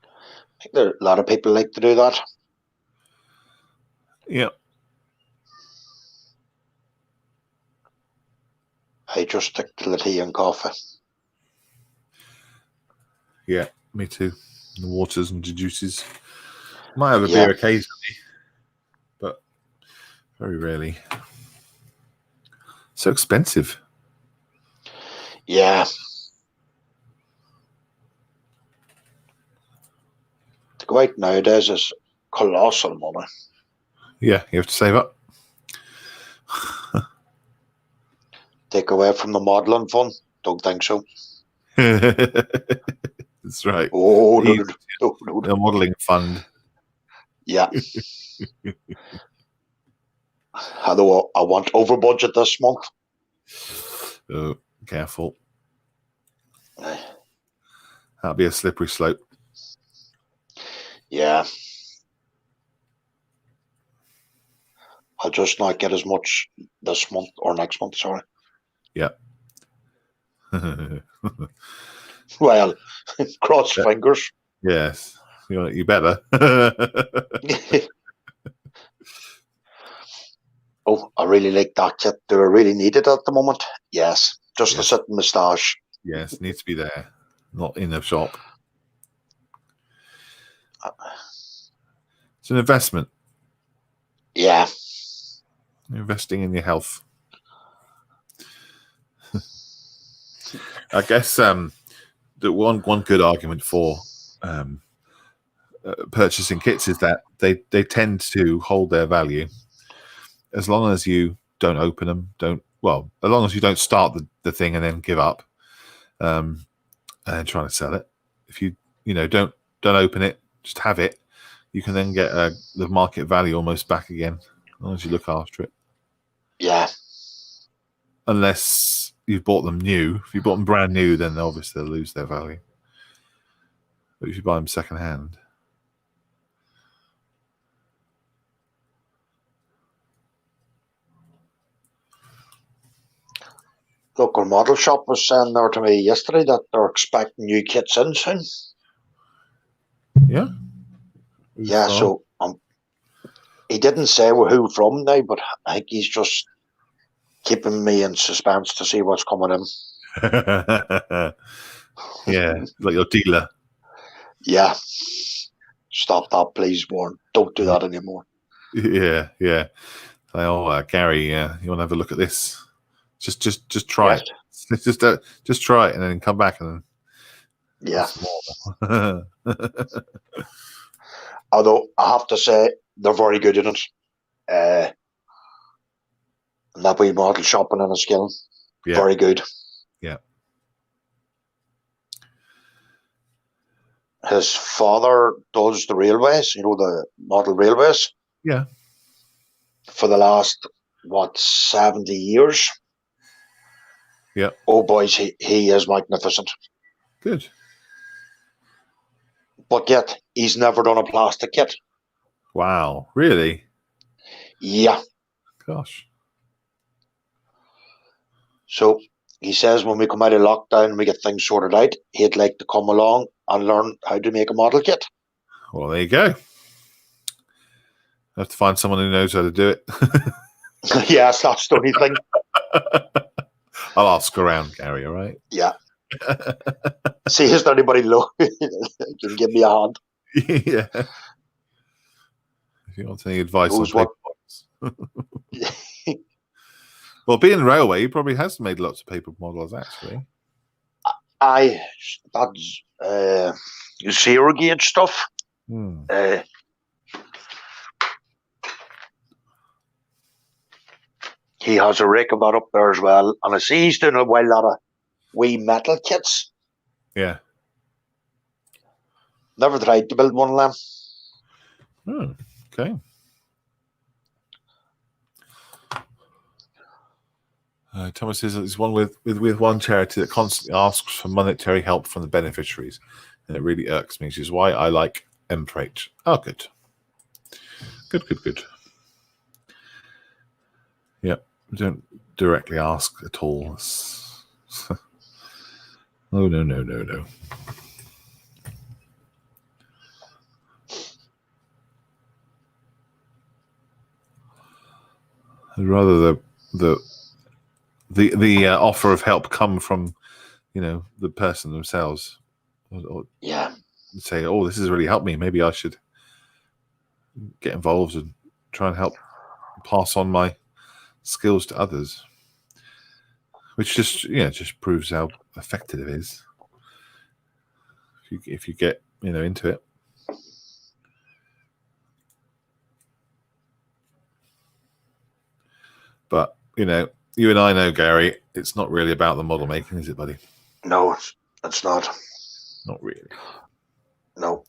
I think there are a lot of people like to do that. Yeah. I just stick to the tea and coffee. Yeah, me too. The waters and the juices. Might have a beer occasionally, but very rarely. So expensive. Yeah. To go out nowadays is colossal money. Yeah, you have to save up. Take away from the modelling fund? Don't think so. That's right. Oh, no. The modelling fund. Yeah. Although I want over budget this month. Oh, careful. Aye. That'll be a slippery slope. Yeah. I'll just not get as much this month or next month, sorry. Yeah. Well, cross fingers. Yes. You better. Oh, I really like that kit. Do I really need it at the moment? Yes. Just to sit in the stash. Yes, needs to be there, not in the shop. It's an investment. Yeah. You're investing in your health. I guess the one good argument for purchasing kits is that they tend to hold their value as long as you don't open them. As long as you don't start the thing and then give up and trying to sell it. If you don't open it, just have it, you can then get the market value almost back again as long as you look after it. Yeah. Unless you've bought them new. If you bought them brand new, then obviously they'll lose their value. But if you buy them second hand. Local model shop was saying there to me yesterday that they're expecting new kits in soon. Yeah. Yeah, so he didn't say who from now, but I think he's just keeping me in suspense to see what's coming in. Yeah, like your dealer. Yeah. Stop that, please, Warren. Don't do that anymore. Yeah. Say, Gary, you want to have a look at this? Just try it. Just try it and then come back and yeah. Although I have to say they're very good in it. And that wee model shopping in a skill. Yeah. Very good. Yeah. His father does the railways, the model railways. Yeah. For the last 70 years. Yeah. Oh boys, he is magnificent. Good. But yet he's never done a plastic kit. Wow, really? Yeah. Gosh. So he says when we come out of lockdown and we get things sorted out, he'd like to come along and learn how to make a model kit. Well, there you go. I have to find someone who knows how to do it. Yes, that's the only thing. I'll ask around, Gary, all right? Yeah. See, is there anybody low can give me a hand? Yeah. If you want any advice on paper models. Well, being railway, he probably has made lots of paper models, actually. That's zero gauge stuff. He has a rake of that up there as well. And I see he's doing a lot of wee metal kits. Yeah. Never tried to build one of them. Okay. Thomas says there's one with one charity that constantly asks for monetary help from the beneficiaries, and it really irks me, which is why I like M4H. Oh, good. Good. Yep. Don't directly ask at all. Oh, no. I'd rather the offer of help come from, the person themselves. Or say, oh, this has really helped me. Maybe I should get involved and try and help pass on my skills to others. Which just proves how effective it is. If you get into it. But you and I know, Gary, it's not really about the model making, is it, buddy? No, it's not. Not really. No.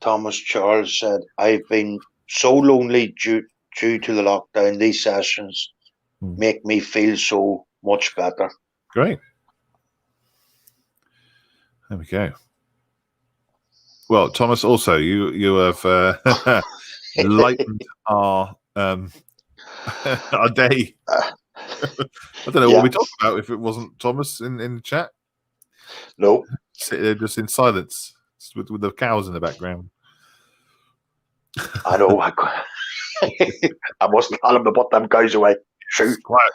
Thomas Charles said, I've been so lonely due to the lockdown. These sessions make me feel so much better. Great. There we go. Well, Thomas, also, you have lightened our day. I don't know what we talked about if it wasn't Thomas in the chat. No. Sit there just in silence with the cows in the background. I know. I must tell him to put them cows away. Shoot. Quiet.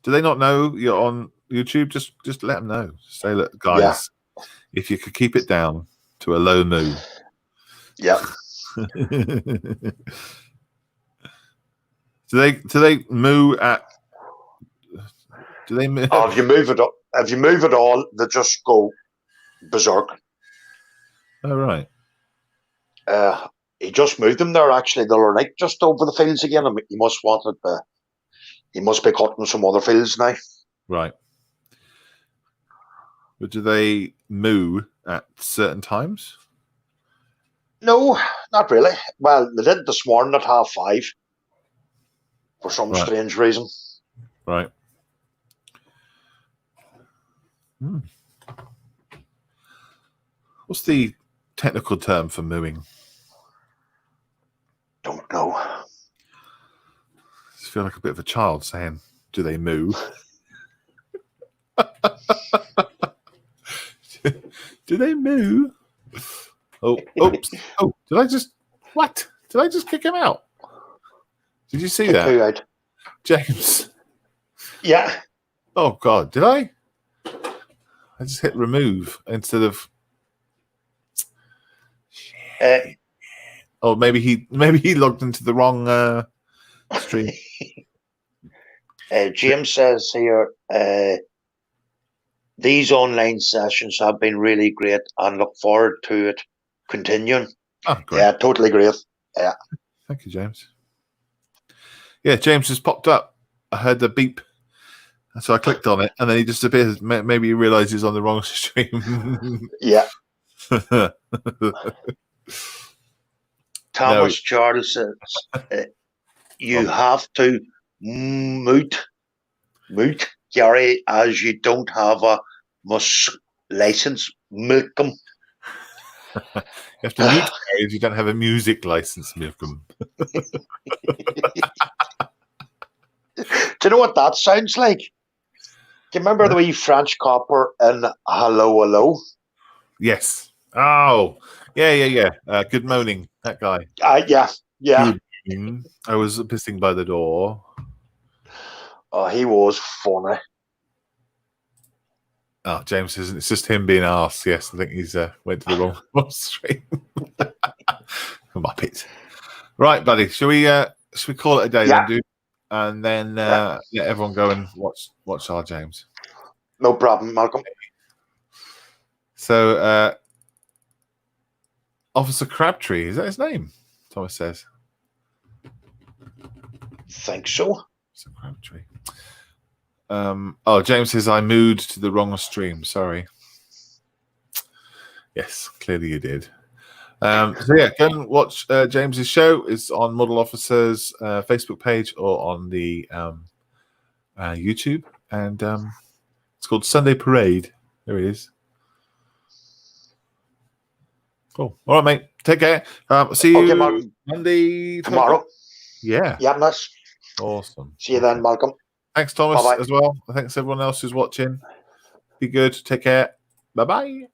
Do they not know you're on YouTube? Just let them know. Say, look, guys, if you could keep it down to a low moo. Yeah. Do they moo at? Do they moo? Oh, if you move it all, they just go berserk. Oh right. He just moved them there actually the other night, just over the fields again. He must be cutting some other fields now. Right. But do they moo at certain times? No, not really. Well, they did this morning at 5:30 for some strange reason. Right. What's the technical term for mooing? Don't know. I just feel like a bit of a child saying, do they moo? Do they moo? Oh, oops. Oh, did I just kick him out? Did you see that? Out. James? Yeah. Oh, God, did I? I just hit remove instead of... Oh, maybe he logged into the wrong stream. James says here, these online sessions have been really great and look forward to it continuing. Oh, great. Yeah, totally great. Yeah. Thank you, James. Yeah, James just popped up. I heard the beep. So I clicked on it and then he disappeared. Maybe he realized he's on the wrong stream. Yeah. Thomas Charles says, you have to mute Gary as you don't have a license. Milk 'em. You have to mute Gary if you don't have a music license, Milk 'em. Do you know what that sounds like? Do you remember the wee French copper in Hello Hello? Yes. Oh, yeah. Good morning, that guy. Yeah. Good morning. I was pissing by the door. Oh, he was funny. Oh, James says it's just him being arsed. Yes, I think he's went to the wrong stream. Muppet. Right, buddy. Should we call it a day then, dude? And then let everyone go and watch our James. No problem, Malcolm. So, Officer Crabtree, is that his name? Thomas says. Think so. Officer Crabtree. Oh, James says I moved to the wrong stream. Sorry. Yes, clearly you did. So yeah, go and watch James's show. It's on Model Officer's Facebook page or on the YouTube, and it's called Sunday Parade. There it is. Cool. All right, mate. Take care. See you Monday tomorrow. Yeah. Yeah, nice. Awesome. See you then, Malcolm. Thanks, Thomas, Bye-bye. as well. Thanks everyone else who's watching. Be good. Take care. Bye-bye.